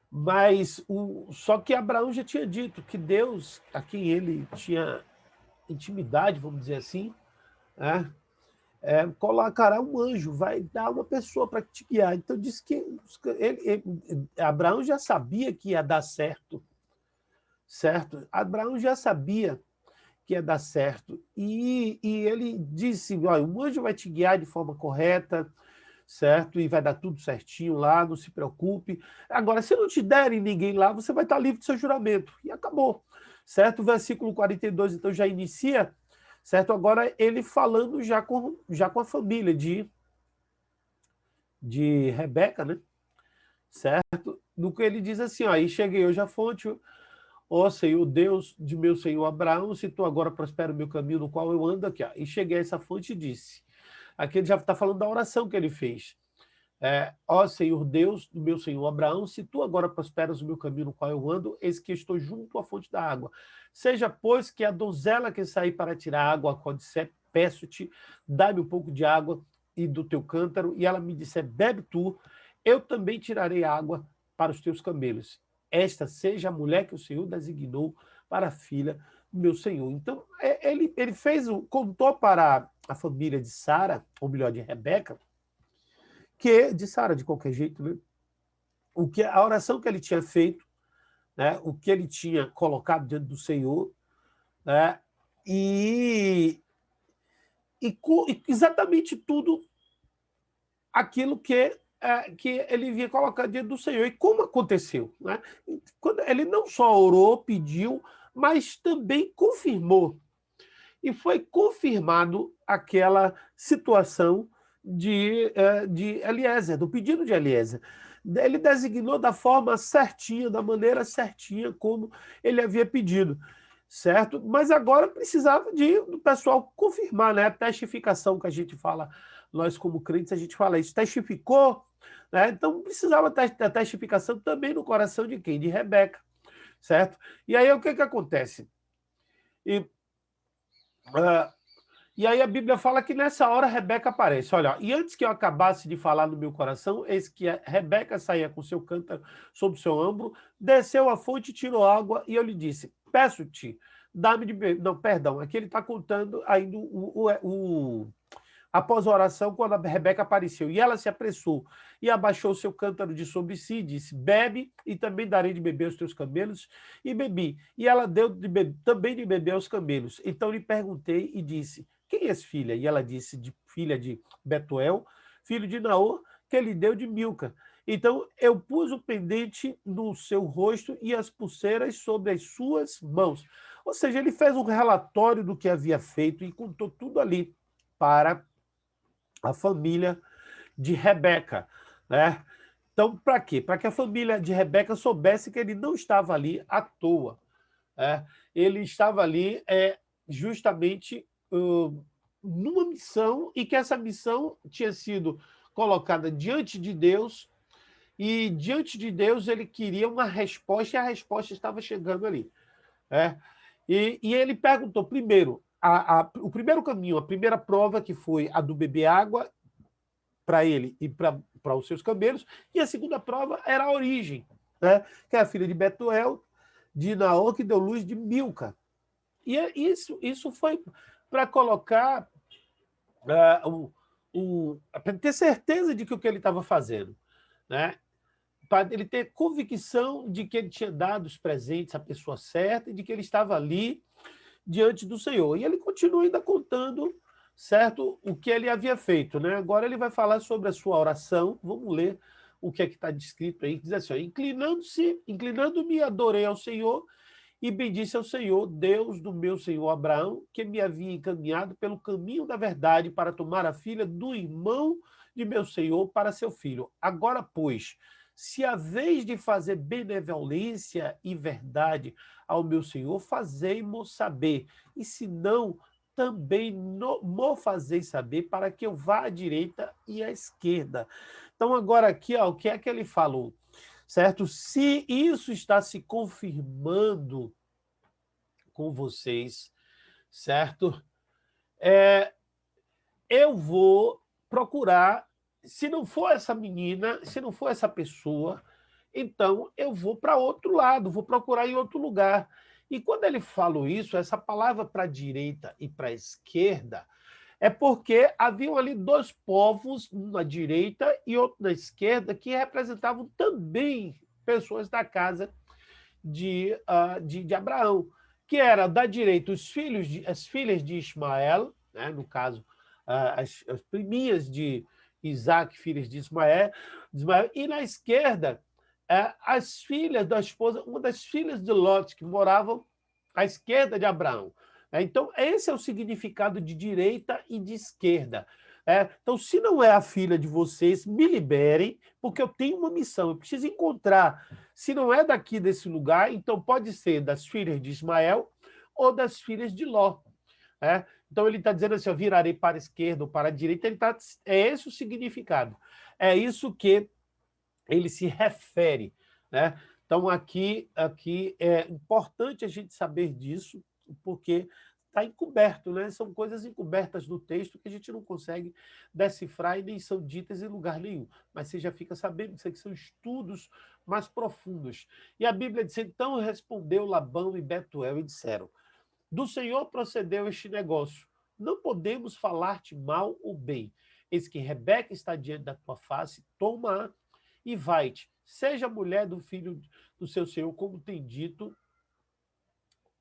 mas só que Abraão já tinha dito que Deus, a quem ele tinha intimidade, vamos dizer assim, colocará um anjo, vai dar uma pessoa para te guiar. Então diz que Abraão já sabia que ia dar certo, certo? Abraão já sabia que ia dar certo. E ele disse: olha, um anjo vai te guiar de forma correta, certo? E vai dar tudo certinho lá, não se preocupe. Agora, se não te derem ninguém lá, você vai estar livre do seu juramento. E acabou, certo? O versículo 42, então, já inicia, certo? Agora, ele falando já com a família de Rebeca, né? Certo? No que ele diz assim: ó, aí cheguei hoje à fonte, ó Senhor, Deus de meu senhor Abraão, se tu agora prospera o meu caminho no qual eu ando aqui. Ó. E cheguei a essa fonte e disse. Aqui ele já está falando da oração que ele fez. Ó Senhor Deus do meu senhor Abraão, se tu agora prosperas o meu caminho no qual eu ando, eis que estou junto à fonte da água. Seja, pois, que a donzela que sair para tirar água, a qual disser, peço-te, dá-me um pouco de água e do teu cântaro, e ela me disser, bebe tu, eu também tirarei água para os teus camelos. Esta seja a mulher que o Senhor designou para a filha do meu Senhor. Então, ele contou para a família de Sara, ou melhor, de Rebeca, de Sara, de qualquer jeito, né? A oração que ele tinha feito, né? O que ele tinha colocado diante do Senhor, né? E exatamente tudo aquilo que ele vinha colocando diante do Senhor. E como aconteceu? Né? Quando ele não só orou, pediu, mas também confirmou. E foi confirmado aquela situação de Eliezer, do pedido de Eliezer. Ele designou da forma certinha, da maneira certinha como ele havia pedido, certo? Mas agora precisava do pessoal confirmar, né? A testificação que a gente fala, nós como crentes, a gente fala isso, testificou, né? Então precisava da testificação também no coração de quem? De Rebeca, certo? E aí o que acontece? E aí a Bíblia fala que nessa hora Rebeca aparece. Olha, e antes que eu acabasse de falar no meu coração, eis que a Rebeca saía com seu cântaro sob seu ombro, desceu à fonte, tirou água, e eu lhe disse: peço-te, dá-me de beber. Não, perdão, aqui ele está contando ainda após a oração, quando a Rebeca apareceu. E ela se apressou e abaixou seu cântaro de sobre si, disse: bebe, e também darei de beber aos teus camelos. E bebi. E ela deu também de beber aos camelos. Então lhe perguntei e disse: quem és filha? E ela disse: filha de Betuel, filho de Naor, que lhe deu de Milca. Então eu pus o pendente no seu rosto e as pulseiras sobre as suas mãos. Ou seja, ele fez um relatório do que havia feito e contou tudo ali para a família de Rebeca, né? Então, para quê? Para que a família de Rebeca soubesse que ele não estava ali à toa, né? Ele estava ali justamente numa missão, e que essa missão tinha sido colocada diante de Deus, e diante de Deus ele queria uma resposta, e a resposta estava chegando ali, né? E ele perguntou primeiro, o primeiro caminho, a primeira prova, que foi a do beber água para ele e para os seus camelos, e a segunda prova era a origem, né? Que é a filha de Betuel, de Naor, que deu luz de Milca. E isso foi para colocar, para ter certeza de que o que ele estava fazendo, né? Para ele ter convicção de que ele tinha dado os presentes à pessoa certa e de que ele estava ali diante do Senhor. E ele continua ainda contando, certo, o que ele havia feito, né? Agora ele vai falar sobre a sua oração. Vamos ler o que é que está descrito aí, que diz assim: inclinando-me, adorei ao Senhor e bendisse ao Senhor, Deus do meu senhor Abraão, que me havia encaminhado pelo caminho da verdade para tomar a filha do irmão de meu senhor para seu filho. Agora, pois, se a vez de fazer benevolência e verdade ao meu senhor, fazei-mo saber, e se não, também mo fazeis saber, para que eu vá à direita e à esquerda. Então, agora aqui, ó, o que é que ele falou? Certo? Se isso está se confirmando com vocês, certo? Eu vou procurar, se não for essa menina, se não for essa pessoa, então eu vou para outro lado, vou procurar em outro lugar. E quando ele falou isso, essa palavra para a direita e para a esquerda, é porque haviam ali dois povos, um na direita e outro na esquerda, que representavam também pessoas da casa de Abraão, que era da direita as filhas de Ismael, né, no caso, as priminhas de Isaac, filhas de Ismael, e na esquerda, as filhas da esposa, uma das filhas de Lot, que moravam à esquerda de Abraão. Então, esse é o significado de direita e de esquerda. Então, se não é a filha de vocês, me liberem, porque eu tenho uma missão, eu preciso encontrar. Se não é daqui desse lugar, então pode ser das filhas de Ismael ou das filhas de Ló. Então, ele está dizendo assim: eu virarei para a esquerda ou para a direita. É esse o significado. É isso que ele se refere, né? Então, aqui é importante a gente saber disso, porque está encoberto, né? São coisas encobertas no texto que a gente não consegue decifrar e nem são ditas em lugar nenhum. Mas você já fica sabendo que isso aqui são estudos mais profundos. E a Bíblia diz: então respondeu Labão e Betuel e disseram: do Senhor procedeu este negócio. Não podemos falar-te mal ou bem. Eis que Rebeca está diante da tua face, toma-a e vai-te. Seja mulher do filho do seu Senhor, como tem dito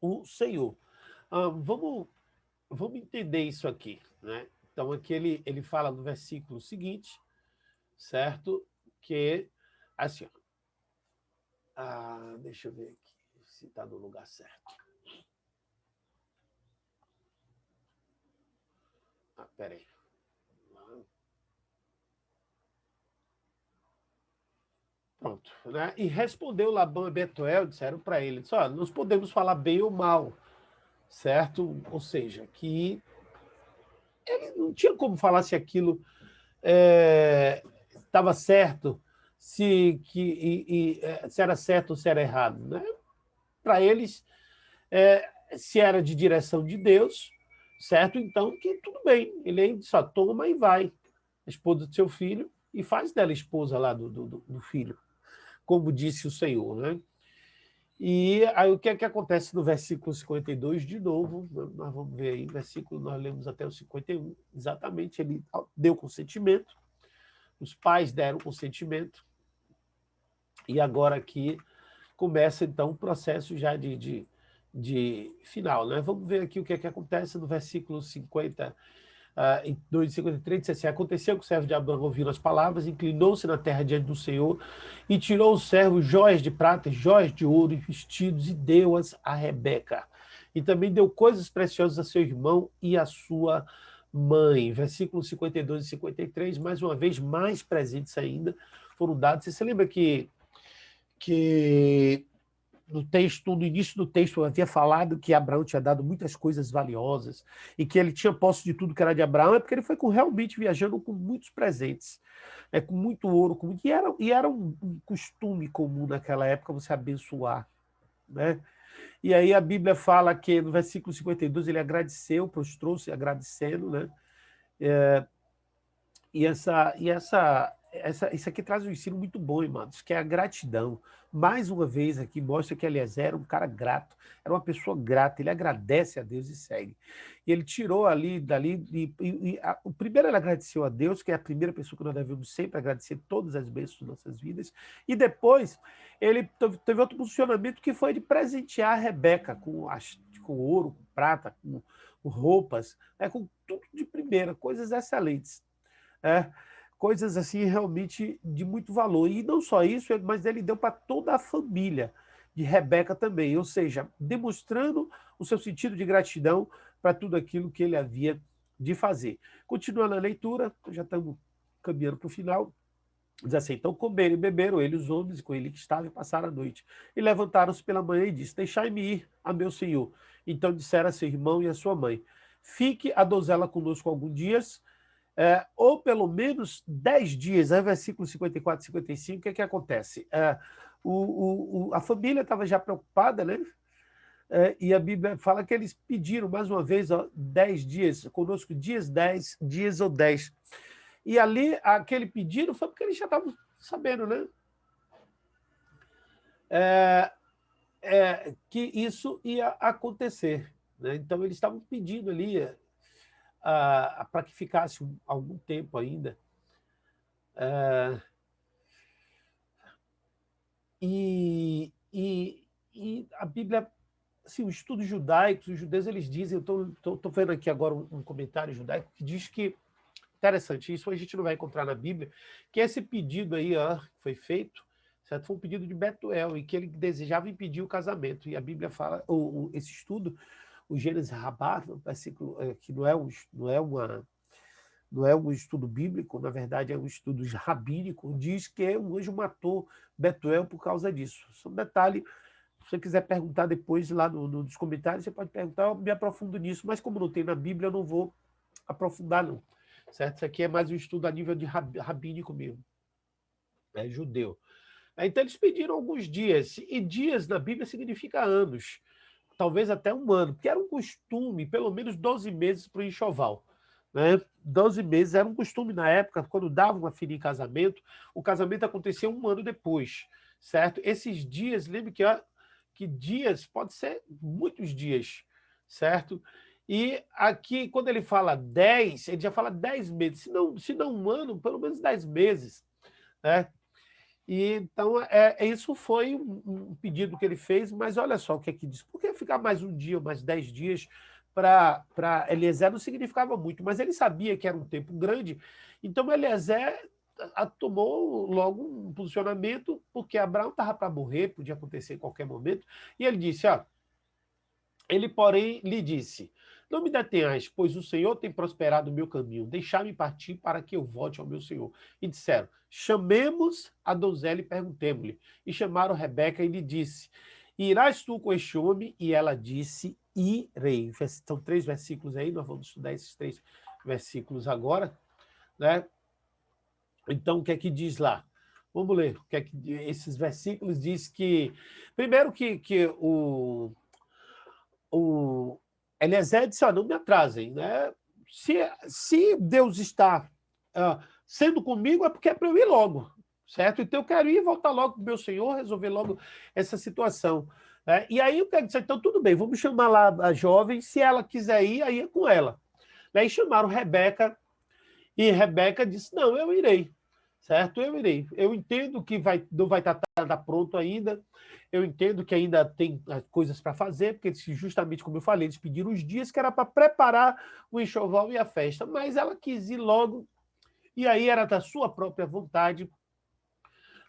o Senhor. Vamos entender isso aqui, né? Então, aqui ele fala no versículo seguinte, certo? Que, assim, deixa eu ver aqui se está no lugar certo. Peraí. Pronto, né? E respondeu Labão e Betuel, disseram para ele, disse: olha, nós podemos falar bem ou mal, certo? Ou seja, que ele não tinha como falar se aquilo estava certo, se era certo ou se era errado, né? Para eles, se era de direção de Deus, certo? Então, que tudo bem, ele só toma e vai, a esposa do seu filho, e faz dela esposa lá do filho, como disse o Senhor, né? E aí o que é que acontece no versículo 52 de novo? Nós vamos ver aí, versículo, nós lemos até o 51, exatamente, ele deu consentimento, os pais deram consentimento, e agora aqui começa então o processo já de final, né? Vamos ver aqui o que é que acontece no versículo 50, em 2:53, diz assim: aconteceu que o servo de Abraão ouviu as palavras, inclinou-se na terra diante do Senhor e tirou o servo joias de prata, joias de ouro e vestidos e deu-as a Rebeca. E também deu coisas preciosas a seu irmão e a sua mãe. Versículos 52 e 53, mais uma vez, mais presentes ainda foram dados. Você se lembra que no texto, no início do texto, eu havia falado que Abraão tinha dado muitas coisas valiosas e que ele tinha posse de tudo que era de Abraão, é porque ele foi realmente viajando com muitos presentes, com muito ouro, e era um costume comum naquela época você abençoar, né? E aí a Bíblia fala que no versículo 52 ele agradeceu, prostrou-se agradecendo, né? Isso aqui traz um ensino muito bom, irmãos, que é a gratidão. Mais uma vez aqui mostra que Eliezer era um cara grato, era uma pessoa grata, ele agradece a Deus e segue. E ele tirou ali, dali, o primeiro ele agradeceu a Deus, que é a primeira pessoa que nós devemos sempre agradecer todas as bênçãos de nossas vidas, e depois ele teve outro posicionamento que foi de presentear a Rebeca com ouro, com prata, com roupas, com tudo de primeira, coisas excelentes. É, coisas assim realmente de muito valor. E não só isso, mas ele deu para toda a família de Rebeca também, ou seja, demonstrando o seu sentido de gratidão para tudo aquilo que ele havia de fazer. Continuando a leitura, já estamos caminhando para o final. Diz assim: então comeram e beberam ele, os homens, com ele que estava, e passaram a noite. E levantaram-se pela manhã e disse: deixai-me ir a meu senhor. Então disseram a seu irmão e a sua mãe: fique a donzela conosco alguns dias, ou pelo menos 10 dias, aí versículo 54 e 55, o que é que acontece? A família estava já preocupada, né? E a Bíblia fala que eles pediram mais uma vez 10 dias, conosco dias 10, dias ou 10. E ali, aquele pedido foi porque eles já estavam sabendo, né? Que isso ia acontecer. Né? Então, eles estavam pedindo ali para que ficasse algum tempo ainda. E a Bíblia, assim, os estudos judaicos, os judeus, eles dizem, eu estou vendo aqui agora um comentário judaico que diz que, interessante, isso a gente não vai encontrar na Bíblia, que esse pedido aí que foi feito, certo? Foi um pedido de Betuel, e que ele desejava impedir o casamento. E a Bíblia fala, esse estudo, o Gênesis Rabá, no versículo, que não é um estudo bíblico, na verdade é um estudo rabínico, diz que um anjo matou Betuel por causa disso. Isso é um detalhe, se você quiser perguntar depois lá nos comentários, você pode perguntar, eu me aprofundo nisso, mas como não tem na Bíblia, eu não vou aprofundar não. Certo? Isso aqui é mais um estudo a nível de rabínico mesmo, judeu. Então eles pediram alguns dias, e dias na Bíblia significa anos, talvez até um ano, porque era um costume, pelo menos 12 meses para o enxoval. Né? 12 meses era um costume na época, quando dava uma filha em casamento, o casamento acontecia um ano depois, certo? Esses dias, lembre que dias pode ser muitos dias, certo? E aqui, quando ele fala 10, ele já fala 10 meses, se não um ano, pelo menos 10 meses, né? E então, isso foi um pedido que ele fez, mas olha só o que é que diz. Por que ficar mais um dia ou mais 10 dias para Eliezer não significava muito, mas ele sabia que era um tempo grande, então Eliezer tomou logo um posicionamento, porque Abraão estava para morrer, podia acontecer em qualquer momento, e ele disse, ele, porém, lhe disse: não me detenhais, pois o Senhor tem prosperado o meu caminho. Deixai-me partir para que eu volte ao meu Senhor. E disseram: chamemos a donzela e perguntemo-lhe. E chamaram Rebeca e lhe disse: irás tu com este homem? E ela disse: irei. São 3 versículos aí, nós vamos estudar esses 3 versículos agora. Né? Então, o que é que diz lá? Vamos ler. O que é que esses versículos diz que... Primeiro que o Eliezer disse, não me atrasem, né? Se Deus está sendo comigo, é porque é para eu ir logo, certo? Então eu quero ir e voltar logo para o meu Senhor, resolver logo essa situação. Né? E aí eu quero dizer, então tudo bem, vamos chamar lá a jovem, se ela quiser ir, aí é com ela. Aí chamaram Rebeca, e Rebeca disse, não, eu irei, certo? Eu irei. Eu entendo que não vai estar pronto ainda, eu entendo que ainda tem coisas para fazer, porque justamente como eu falei, eles pediram os dias que era para preparar o enxoval e a festa, mas ela quis ir logo, e aí era da sua própria vontade,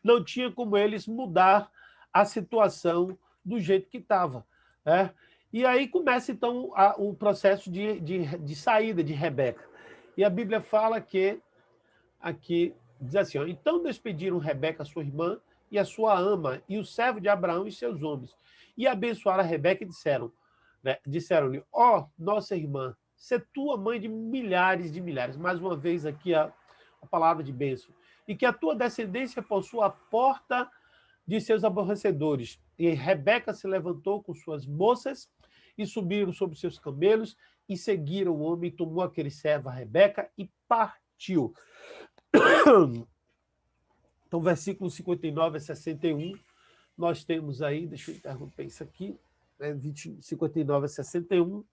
não tinha como eles mudar a situação do jeito que estava. Né? E aí começa, então, o processo de saída de Rebeca. E a Bíblia fala que, aqui, diz assim, então despediram Rebeca, sua irmã, e a sua ama, e o servo de Abraão e seus homens, e abençoaram a Rebeca e disseram, né, disseram-lhe, nossa irmã, se tua mãe de milhares, mais uma vez aqui a palavra de bênção, e que a tua descendência possua a porta de seus aborrecedores. E Rebeca se levantou com suas moças e subiram sobre seus camelos e seguiram o homem, tomou aquele servo a Rebeca e partiu. Então, versículo 59 a 61, nós temos aí, deixa eu interromper isso aqui, 59 a 61,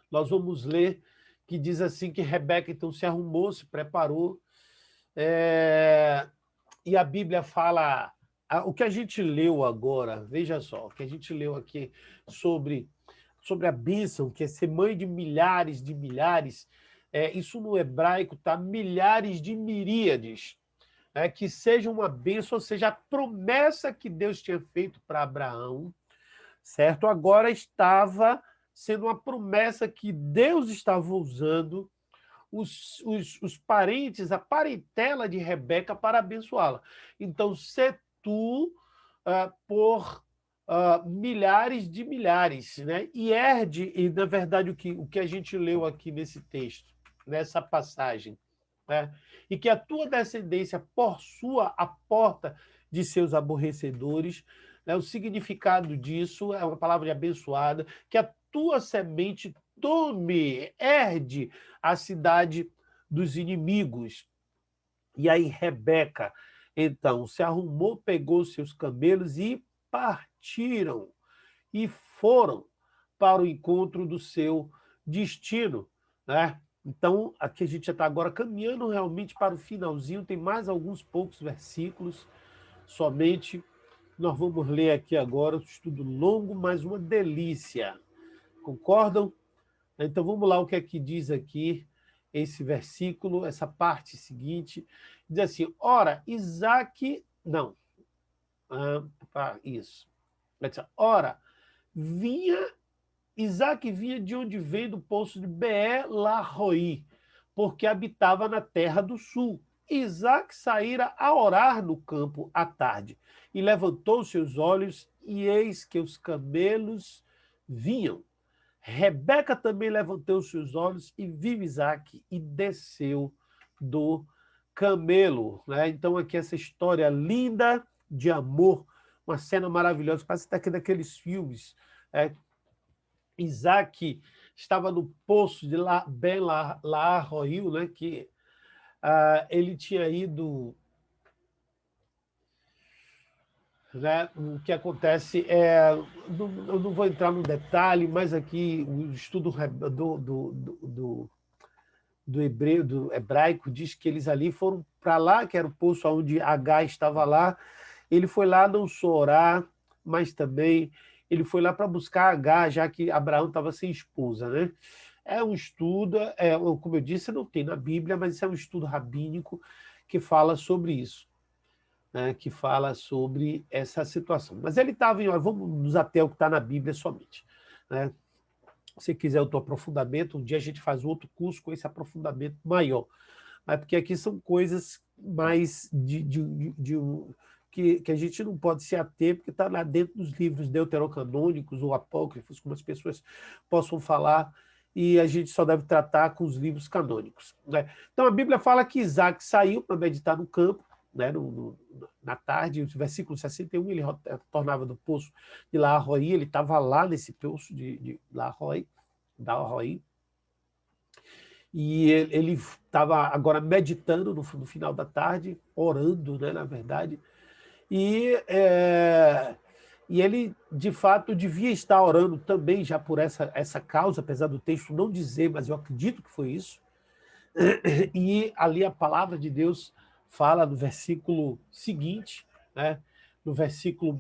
nós vamos ler que diz assim que Rebeca então se arrumou, se preparou, e a Bíblia fala, o que a gente leu agora, veja só, o que a gente leu aqui sobre a bênção, que é ser mãe de milhares, isso no hebraico está milhares de miríades, que seja uma bênção, ou seja, a promessa que Deus tinha feito para Abraão, certo? Agora estava sendo uma promessa que Deus estava usando os parentes, a parentela de Rebeca para abençoá-la. Então, se tu por milhares de milhares, né? E herde, e na verdade o que a gente leu aqui nesse texto, nessa passagem, né? E que a tua descendência possua a porta de seus aborrecedores, né? O significado disso é uma palavra abençoada, que a tua semente tome, herde a cidade dos inimigos. E aí Rebeca, então, se arrumou, pegou seus camelos e partiram, e foram para o encontro do seu destino. Né? Então, aqui a gente já está agora caminhando realmente para o finalzinho, tem mais alguns poucos versículos, somente. Nós vamos ler aqui agora, um estudo longo, mas uma delícia. Concordam? Então vamos lá o que é que diz aqui esse versículo, essa parte seguinte. Diz assim, ora, Isaac... Não. Isso. Ora, Isaac vinha de onde veio do poço de Beer-Lahai, porque habitava na terra do sul. Isaac saíra a orar no campo à tarde, e levantou seus olhos, e eis que os camelos vinham. Rebeca também levantou seus olhos e viu Isaac e desceu do camelo. Né? Então, aqui essa história linda de amor, uma cena maravilhosa, parece até daqueles filmes. Isaac estava no poço de Ben-Lahai, né? Que ele tinha ido... Né? O que acontece eu não vou entrar no detalhe, mas aqui o estudo do hebraico diz que eles ali foram para lá, que era o poço onde Agar estava lá. Ele foi lá não só orar, mas também ele foi lá para buscar Agar, já que Abraão estava sem esposa. Né? É um estudo, como eu disse, não tem na Bíblia, mas isso é um estudo rabínico que fala sobre isso. Né, que fala sobre essa situação. Mas ele estava vamos nos ater ao que está na Bíblia somente. Né? Se quiser outro aprofundamento, um dia a gente faz outro curso com esse aprofundamento maior. Mas porque aqui são coisas mais que a gente não pode se ater, porque está lá dentro dos livros deuterocanônicos ou apócrifos, como as pessoas possam falar, e a gente só deve tratar com os livros canônicos. Né? Então a Bíblia fala que Isaac saiu para meditar no campo, né, na tarde, no versículo 61, ele retornava do poço de Laharoí, ele estava lá nesse poço de Laharoí, e ele estava agora meditando no final da tarde, orando, né, na verdade, e ele, de fato, devia estar orando também já por essa causa, apesar do texto não dizer, mas eu acredito que foi isso. E ali a palavra de Deus fala no versículo seguinte, né? No versículo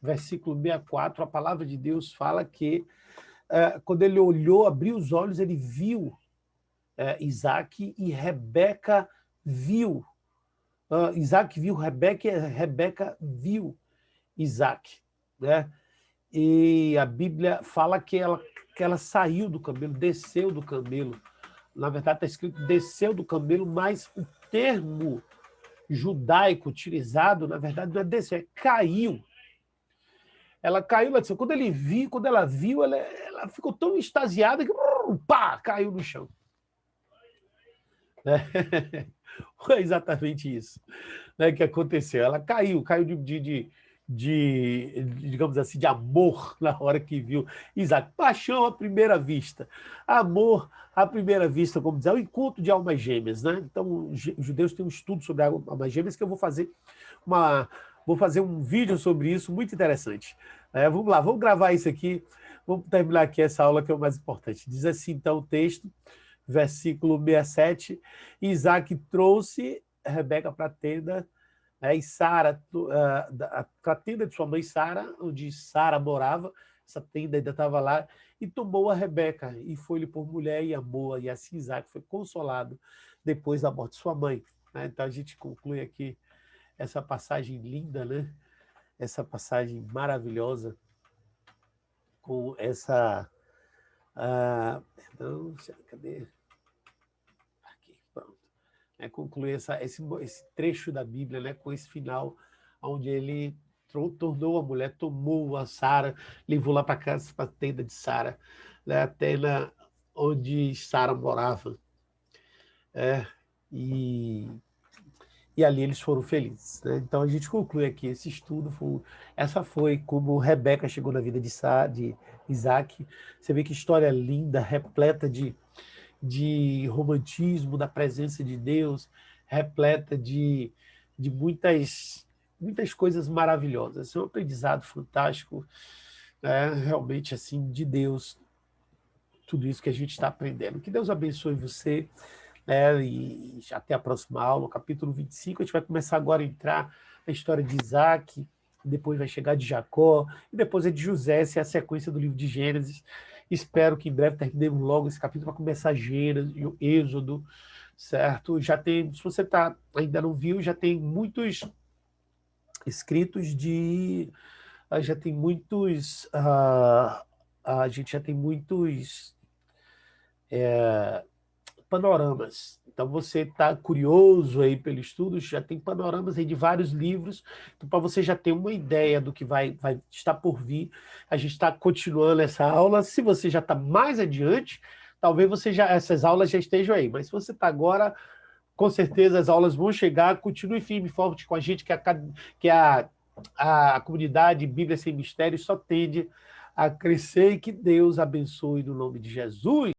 64, a palavra de Deus fala que quando ele olhou, abriu os olhos, ele viu Isaac e Rebeca viu. Isaac viu Rebeca e Rebeca viu Isaac, né? E a Bíblia fala que ela saiu do camelo, desceu do camelo. Na verdade, está escrito desceu do camelo, mas o termo judaico utilizado, na verdade, não é descer, é caiu. Ela caiu, ela disse, quando ela viu, ela ficou tão extasiada que pá, caiu no chão. Foi exatamente isso, né, que aconteceu. Ela caiu digamos assim, de amor na hora que viu Isaac. Paixão à primeira vista. Amor à primeira vista, como dizer, é o encontro de almas gêmeas, né? Então, os judeus têm um estudo sobre almas gêmeas que eu vou fazer um vídeo sobre isso, muito interessante. Vamos lá, vamos gravar isso aqui, vamos terminar aqui essa aula que é o mais importante. Diz assim, então, o texto, versículo 67, Isaac trouxe Rebeca para a tenda, e Sara, para a tenda de sua mãe Sara, onde Sara morava, essa tenda ainda estava lá, e tomou a Rebeca, e foi-lhe por mulher e amou-a, e assim Isaac foi consolado depois da morte de sua mãe. Então a gente conclui aqui essa passagem linda, né? Essa passagem maravilhosa, com essa... perdão, cadê? Aqui, pronto. Concluir esse trecho da Bíblia, né, com esse final, onde ele tornou a mulher, tomou a Sara, levou lá para casa, para a tenda de Sara, né, a tenda onde Sara morava. E ali eles foram felizes, né? Então a gente conclui aqui esse estudo. Essa foi como Rebeca chegou na vida de Isaac. Você vê que história linda, repleta de romantismo, da presença de Deus, repleta de muitas coisas maravilhosas. É um aprendizado fantástico, né? Realmente assim, de Deus, tudo isso que a gente está aprendendo. Que Deus abençoe você, né? E até a próxima aula, capítulo 25, a gente vai começar agora a entrar na história de Isaac, depois vai chegar de Jacó, e depois é de José, essa é a sequência do livro de Gênesis. Espero que em breve terminemos logo esse capítulo para começar Gênesis e o Êxodo, certo? Já tem, se você ainda não viu, já tem muitos escritos já tem muitos, a gente já tem muitos panoramas. Então, você está curioso aí pelo estudo, já tem panoramas aí de vários livros, então, para você já ter uma ideia do que vai estar por vir. A gente está continuando essa aula. Se você já está mais adiante, talvez essas aulas já estejam aí, mas se você está agora, com certeza as aulas vão chegar. Continue firme e forte com a gente, que a comunidade Bíblia Sem Mistérios só tende a crescer, e que Deus abençoe no nome de Jesus.